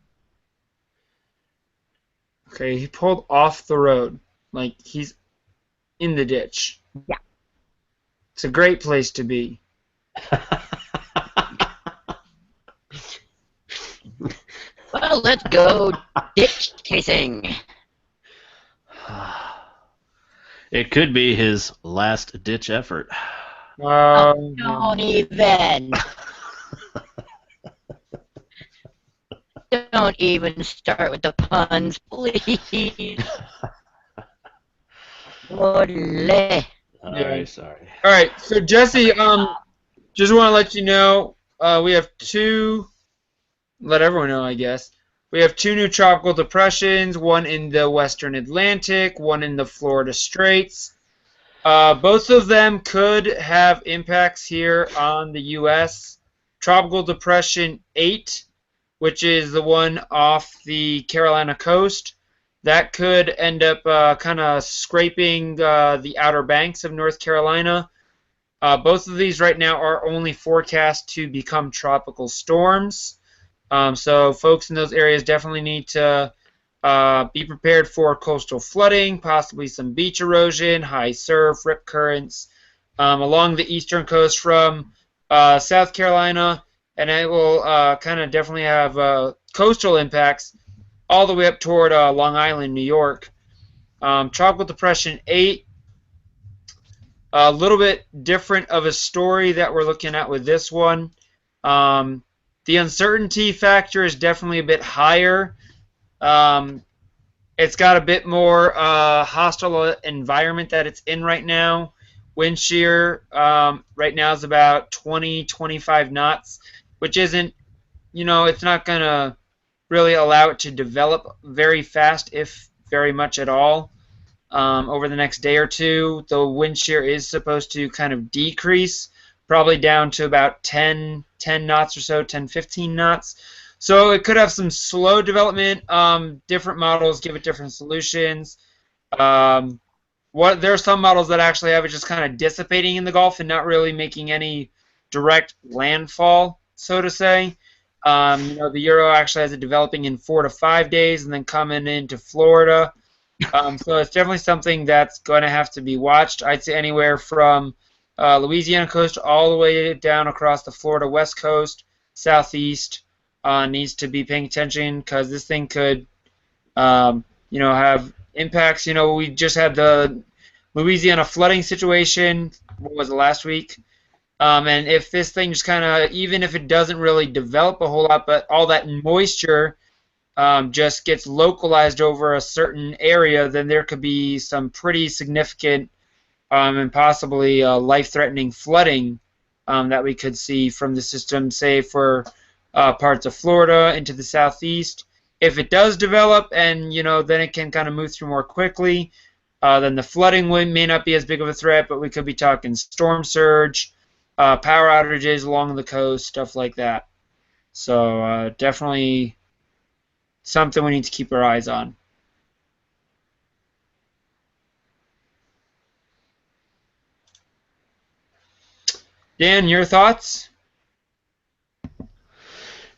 Okay, he pulled off the road. Like, he's in the ditch. Yeah. It's a great place to be. Well, let's go ditch chasing. It could be his last ditch effort. Don't even. Don't even start with the puns, please. Olé. Sorry. All right, so Jesse, just want to let you know, we have let everyone know, I guess. We have two new tropical depressions, one in the western Atlantic, one in the Florida Straits. Both of them could have impacts here on the U.S. Tropical Depression 8, which is the one off the Carolina coast, that could end up kind of scraping the Outer Banks of North Carolina. Both of these right now are only forecast to become tropical storms. So folks in those areas definitely need to be prepared for coastal flooding, possibly some beach erosion, high surf, rip currents along the eastern coast from South Carolina, and it will kind of definitely have coastal impacts all the way up toward Long Island, New York. Tropical Depression 8, a little bit different of a story that we're looking at with this one. The uncertainty factor is definitely a bit higher. It's got a bit more hostile environment that it's in right now. Wind shear right now is about 20, 25 knots, which isn't, it's not going to really allow it to develop very fast, if very much at all. Over the next day or two, the wind shear is supposed to kind of decrease, probably down to about 10 knots or so, 10, 15 knots. So it could have some slow development. Different models give it different solutions. There are some models that actually have it just kind of dissipating in the Gulf and not really making any direct landfall, so to say. The Euro actually has it developing in 4 to 5 days and then coming into Florida. So it's definitely something that's going to have to be watched. I'd say anywhere from Louisiana coast all the way down across the Florida west coast, southeast, needs to be paying attention because this thing could, have impacts. We just had the Louisiana flooding situation. What was it, last week? And if this thing just kind of, even if it doesn't really develop a whole lot, but all that moisture just gets localized over a certain area, then there could be some pretty significant and possibly life-threatening flooding that we could see from the system, say for parts of Florida into the southeast. If it does develop and then it can kind of move through more quickly, then the flooding may not be as big of a threat, but we could be talking storm surge, power outages along the coast, stuff like that. So definitely something we need to keep our eyes on. Dan, your thoughts?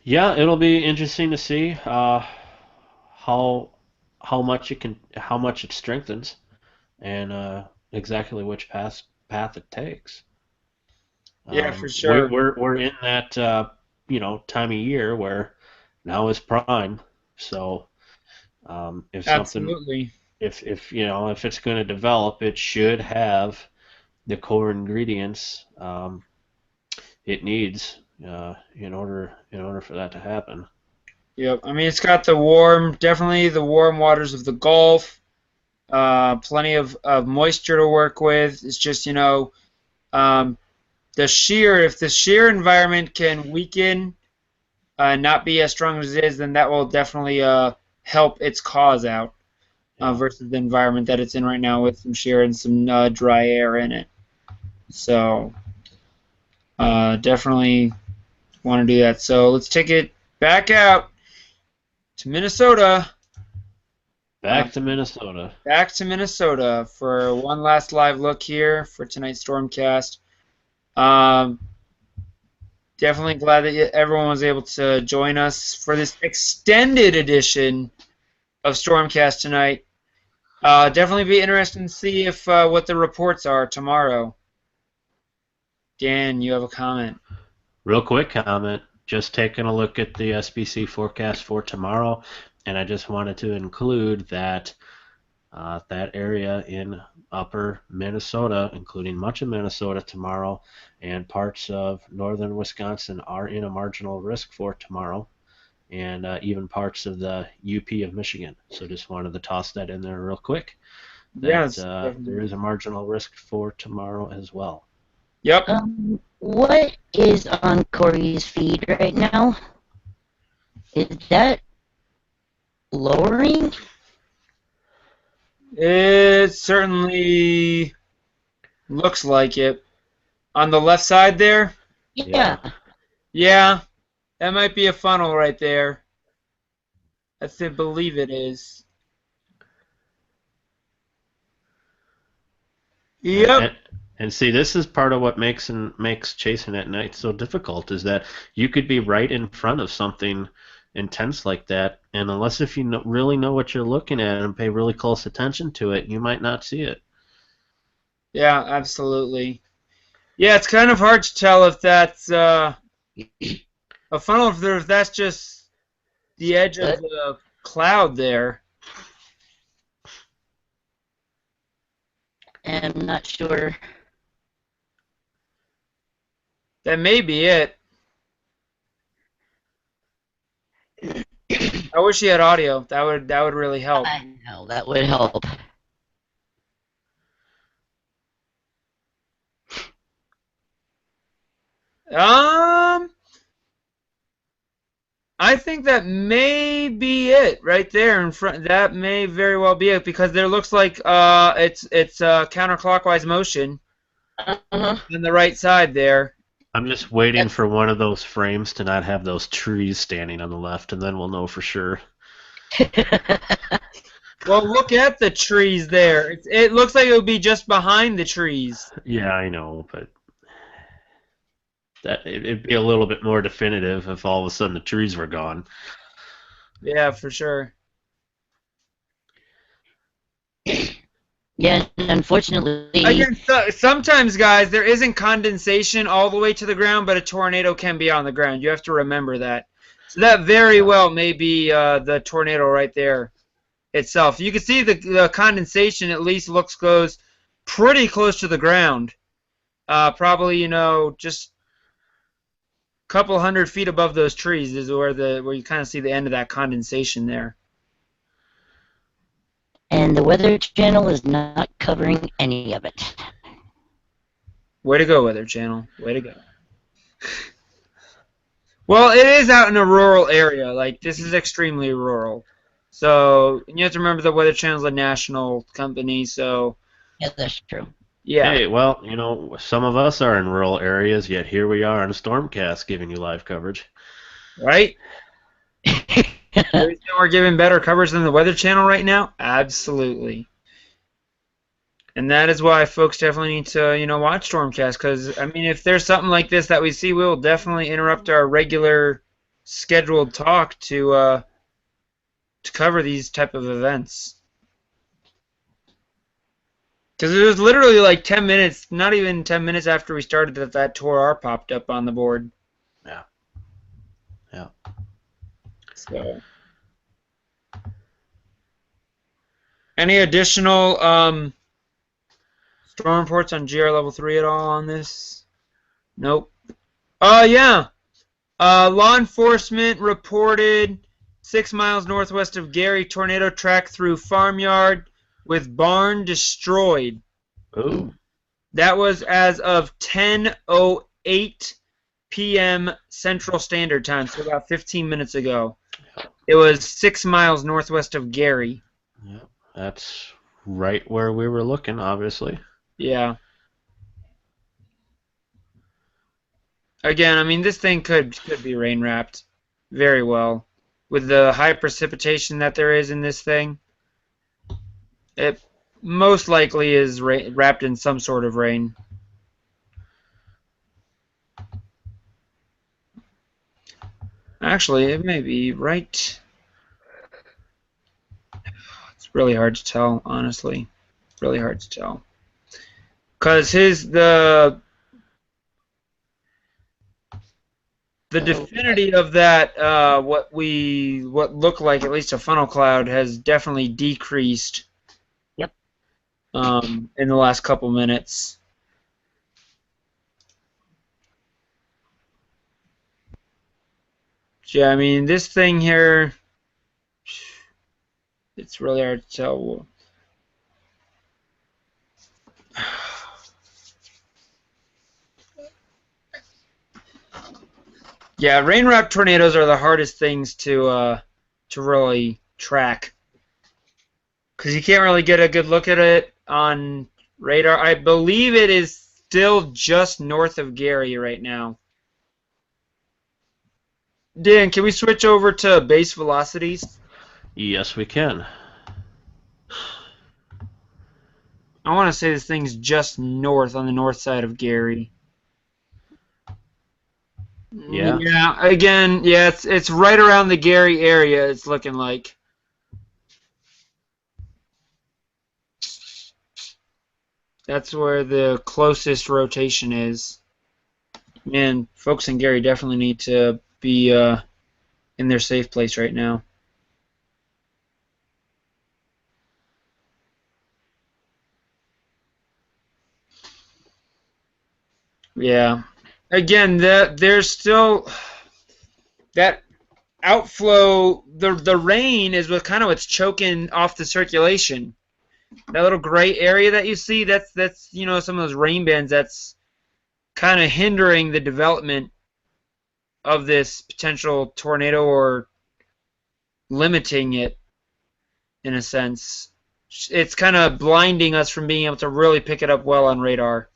Yeah, it'll be interesting to see how much it strengthens, and exactly which path it takes. Yeah, for sure. We're in that time of year where now is prime. So if something Absolutely. if it's going to develop, it should have the core ingredients it needs in order for that to happen. Yep. I mean, it's got definitely the warm waters of the Gulf. Plenty of moisture to work with. It's just if the shear environment can weaken and not be as strong as it is, then that will definitely help its cause out versus the environment that it's in right now with some shear and some dry air in it. So definitely want to do that. So let's take it back out to Minnesota. Back to Minnesota. Back to Minnesota for one last live look here for tonight's Stormcast. Definitely glad that everyone was able to join us for this extended edition of Stormcast tonight. Definitely be interesting to see if what the reports are tomorrow. Dan, you have a comment. Real quick comment. Just taking a look at the SBC forecast for tomorrow, and I just wanted to include that that area in upper Minnesota, including much of Minnesota tomorrow, and parts of northern Wisconsin are in a marginal risk for tomorrow, and even parts of the UP of Michigan. So just wanted to toss that in there real quick. Yes. There is a marginal risk for tomorrow as well. Yep. What is on Corey's feed right now? Is that lowering? It certainly looks like it. On the left side there? Yeah. Yeah, that might be a funnel right there. I believe it is. Yep. And see, this is part of what makes chasing at night so difficult, is that you could be right in front of something intense like that, and unless if you really know what you're looking at and pay really close attention to it, you might not see it. Yeah, absolutely. Yeah, it's kind of hard to tell if that's a funnel, if that's just the edge of the cloud there. I'm not sure. That may be it. I wish he had audio. That would really help. I know, that would help. I think that may be it right there in front. That may very well be it because there looks like it's counterclockwise motion Uh-huh. on the right side there. I'm just waiting for one of those frames to not have those trees standing on the left, and then we'll know for sure. Well, look at the trees there. It looks like it would be just behind the trees. Yeah, I know, but it'd be a little bit more definitive if all of a sudden the trees were gone. Yeah, for sure. Yeah, unfortunately. Again, sometimes, guys, there isn't condensation all the way to the ground, but a tornado can be on the ground. You have to remember that. So that very well may be the tornado right there itself. You can see the condensation at least goes pretty close to the ground. Probably, just a couple 100 feet above those trees is where you kind of see the end of that condensation there. And the Weather Channel is not covering any of it. Way to go, Weather Channel. Way to go. Well, it is out in a rural area. Like, this is extremely rural. So, you have to remember the Weather Channel is a national company, so... Yeah, that's true. Yeah. Hey, well, some of us are in rural areas, yet here we are on StormCast giving you live coverage. Right? We're giving better coverage than the Weather Channel right now? Absolutely. And that is why folks definitely need to, watch StormCast. Because, I mean, if there's something like this that we see, we will definitely interrupt our regular scheduled talk to cover these type of events. Because it was literally like 10 minutes, not even 10 minutes after we started that Tor R popped up on the board. Yeah. Yeah. So, any additional storm reports on GR level 3 at all on this? Nope. Yeah. Law enforcement reported 6 miles northwest of Gary tornado track through farmyard with barn destroyed. Ooh. That was as of 10:08 p.m. Central Standard Time, so about 15 minutes ago. It was 6 miles northwest of Gary. Yeah, that's right where we were looking, obviously. Yeah. Again, I mean, this thing could be rain wrapped very well. With the high precipitation that there is in this thing, it most likely is wrapped in some sort of rain. Actually, it may be right. It's really hard to tell, honestly. Really hard to tell. Because the definity of that, what looked like at least a funnel cloud, has definitely decreased. Yep. In the last couple minutes. Yeah, I mean, this thing here, it's really hard to tell. Yeah, rain-wrapped tornadoes are the hardest things to really track, because you can't really get a good look at it on radar. I believe it is still just north of Gary right now. Dan, can we switch over to base velocities? Yes, we can. I want to say this thing's just north, on the north side of Gary. Yeah. Yeah, again, yeah, it's right around the Gary area, it's looking like. That's where the closest rotation is. Man, folks in Gary definitely need to be in their safe place right now. Yeah. Again, there's still that outflow, the rain is what kind of what's choking off the circulation. That little gray area that you see, that's some of those rain bands that's kind of hindering the development of this potential tornado or limiting it in a sense. It's kind of blinding us from being able to really pick it up well on radar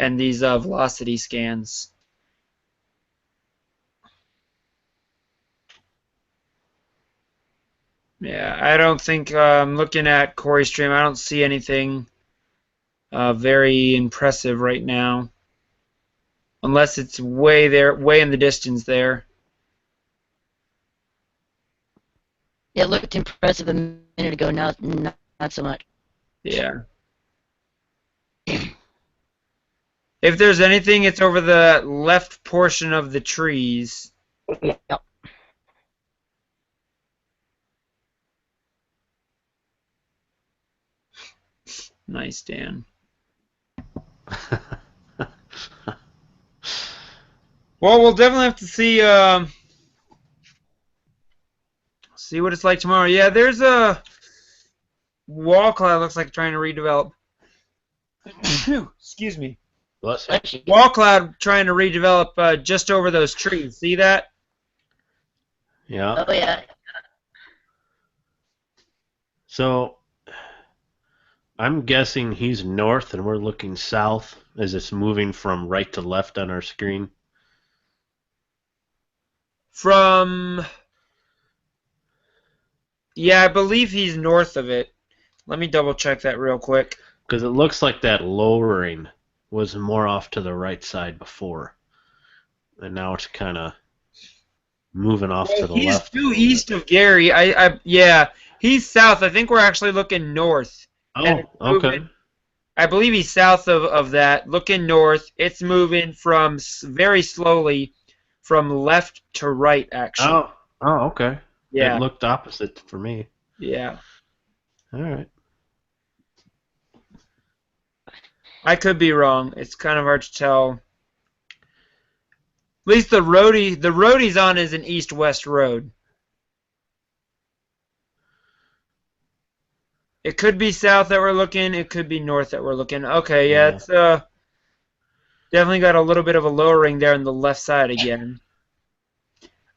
and these velocity scans. Yeah, I don't think looking at Corey Stream, I don't see anything very impressive right now, unless it's way there, way in the distance there. It looked impressive a minute ago. Now, not so much. Yeah. If there's anything, it's over the left portion of the trees. Yep. Nice, Dan. Well, we'll definitely have to see what it's like tomorrow. Yeah, there's a wall cloud looks like trying to redevelop. Excuse me. Bless you. Wall cloud trying to redevelop just over those trees. See that? Yeah. Oh yeah. So I'm guessing he's north and we're looking south as it's moving from right to left on our screen. Yeah, I believe he's north of it. Let me double check that real quick. Because it looks like that lowering was more off to the right side before. And now it's kind of moving off to the He's left. due east of Gary. Yeah, he's south. I think we're actually looking north. Oh, okay. I believe he's south of that, looking north. It's moving from very slowly from left to right, actually. Oh, okay. Yeah. It looked opposite for me. Yeah. All right. I could be wrong. It's kind of hard to tell. At least the road he's on is an east-west road. It could be south that we're looking. It could be north that we're looking. Okay, yeah, it's definitely got a little bit of a lowering there on the left side again.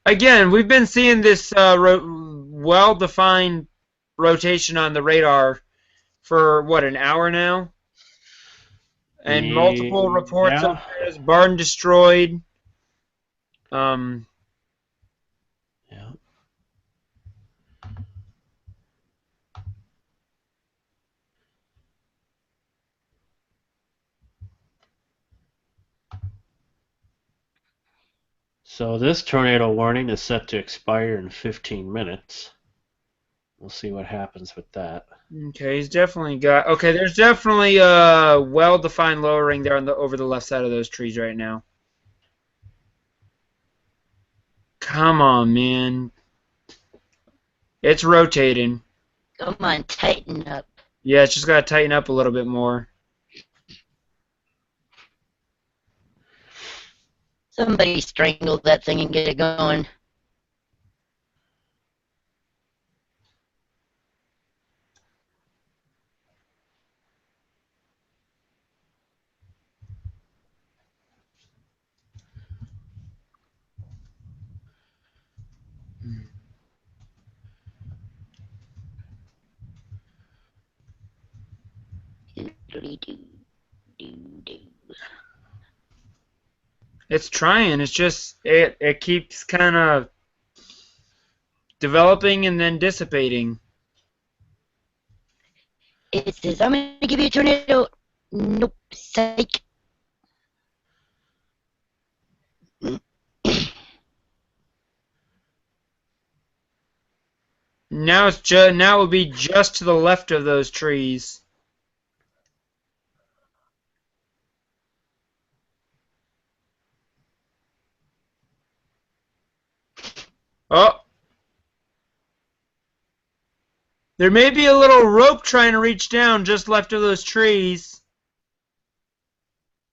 Again, we've been seeing this well-defined rotation on the radar for, what, an hour now? And multiple reports of this barn destroyed. Yeah. So this tornado warning is set to expire in 15 minutes. We'll see what happens with that. Okay, he's definitely got. Okay, there's definitely a well-defined lowering there on over the left side of those trees right now. Come on, man. It's rotating. Come on, tighten up. Yeah, it's just got to tighten up a little bit more. Somebody strangled that thing and get it going. It's trying. It's just it keeps kind of developing and then dissipating. It says, I'm going to give you a tornado. Nope, psych. Now now it will be just to the left of those trees. Oh. There may be a little rope trying to reach down just left of those trees.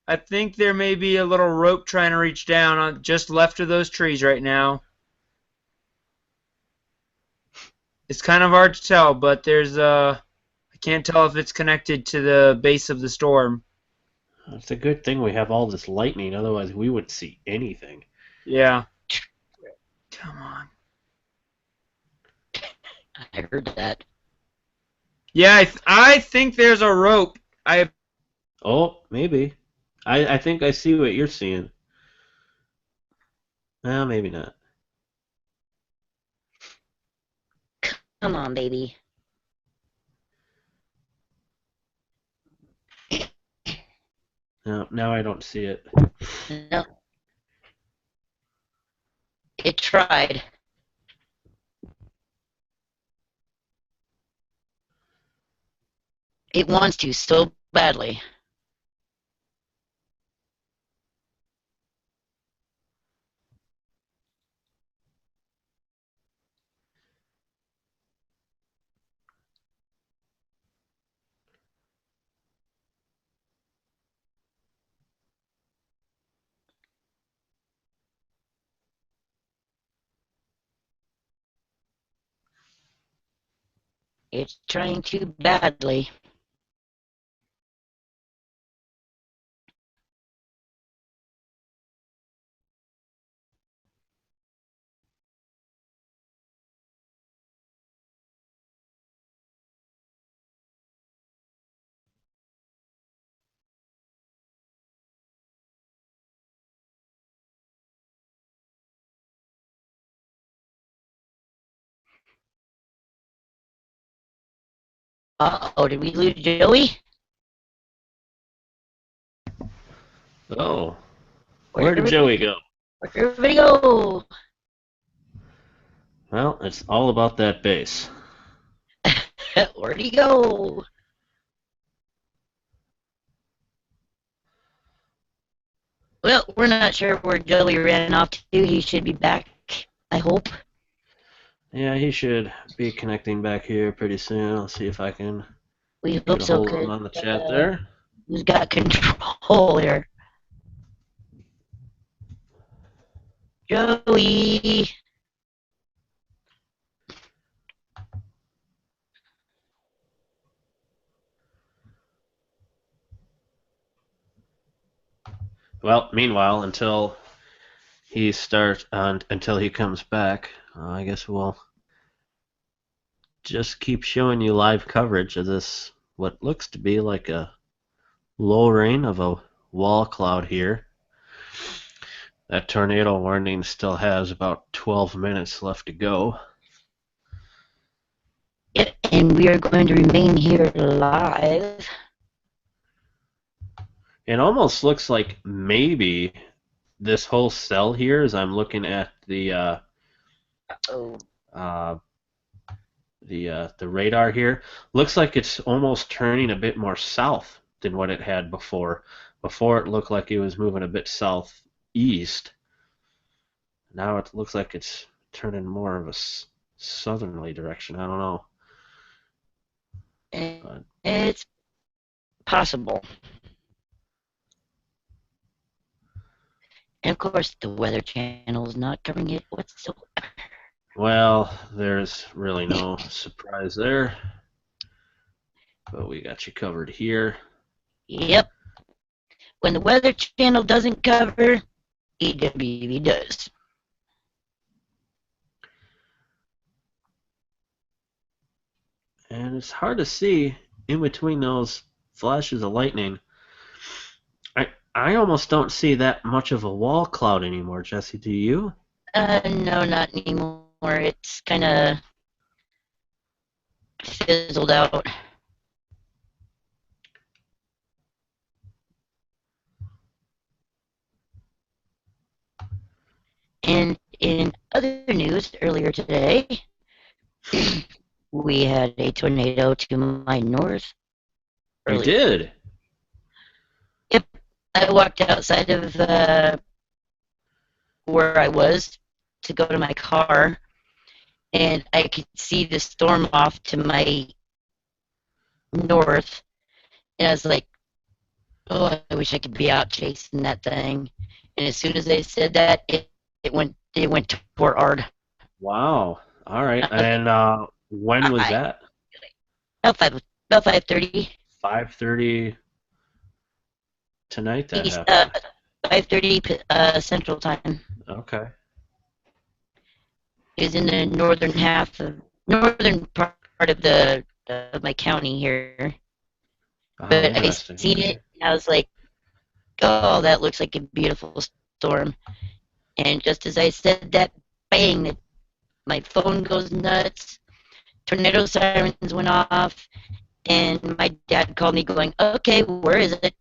I think there may be a little rope trying to reach down on just left of those trees right now. It's kind of hard to tell, but there's I can't tell if it's connected to the base of the storm. It's a good thing we have all this lightning, otherwise we wouldn't see anything. Yeah. Come on. I heard that. Yeah, I think there's a rope. Oh, maybe. I think I see what you're seeing. Well, maybe not. Come on, baby. No, now I don't see it. No. It tried. It wants to so badly. It's trying too badly. Uh-oh, did we lose Joey? Oh, where Where'd did Joey go? Where'd everybody go? Well, it's all about that base. Where'd he go? Well, we're not sure where Joey ran off to. He should be back, I hope. Yeah, he should be connecting back here pretty soon. I'll see if I can We get hope a so, hold of him 'cause, on the chat there. who's got control here? Joey! Well, meanwhile, until until he comes back, I guess we'll just keep showing you live coverage of this, what looks to be like a lowering of a wall cloud here. That tornado warning still has about 12 minutes left to go. Yep, and we are going to remain here live. It almost looks like maybe this whole cell here, as I'm looking at the Oh, the radar here, looks like it's almost turning a bit more south than what it had before. Before it looked like it was moving a bit southeast. Now it looks like it's turning more of a southerly direction. I don't know. But it's possible. And of course, the Weather Channel is not covering it whatsoever. well, there's really no surprise there. But we got you covered here. Yep. When the Weather Channel doesn't cover, EWV does. And it's hard to see in between those flashes of lightning. I almost don't see that much of a wall cloud anymore, Jesse. Do you? No, not anymore. It's kind of fizzled out. And in other news, earlier today, we had a tornado to my north. You did? Yep. I walked outside of where I was to go to my car, and I could see the storm off to my north. And I was like, oh, I wish I could be out chasing that thing. And as soon as they said that, it went toward Ard. Wow. All right. And When was that? About 5:30 5:30 tonight that East, happened. 5:30 Central Time. Okay. It was in the northern part of the of my county here. Oh, But I interesting. seen it, and I was like, "Oh, that looks like a beautiful storm." And just as I said that, bang! My phone goes nuts. Tornado sirens went off, and my dad called me, going, "Okay, where is it?"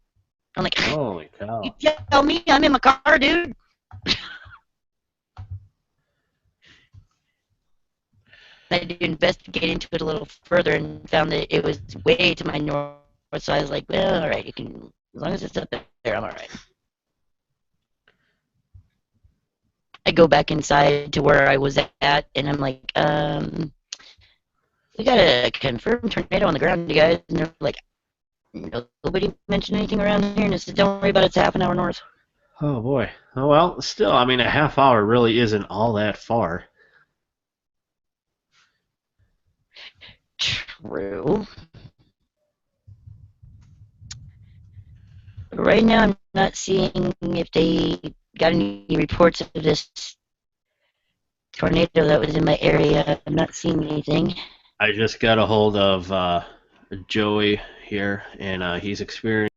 I'm like, Holy "You cow. tell me, I'm in my car, dude." I did investigate into it a little further and found that it was way to my north. So I was like, "Well, all right, you can, as long as it's up there, I'm all right." I go back inside to where I was at, and I'm like, "We got a confirmed tornado on the ground, you guys." And they're like, "Nobody mentioned anything around here." And I said, "Don't worry about it. It's half an hour north." Oh boy. Oh well, still, I mean, a half hour really isn't all that far. True. Right now, I'm not seeing if they got any reports of this tornado that was in my area. I'm not seeing anything. I just got a hold of Joey here, and he's experiencing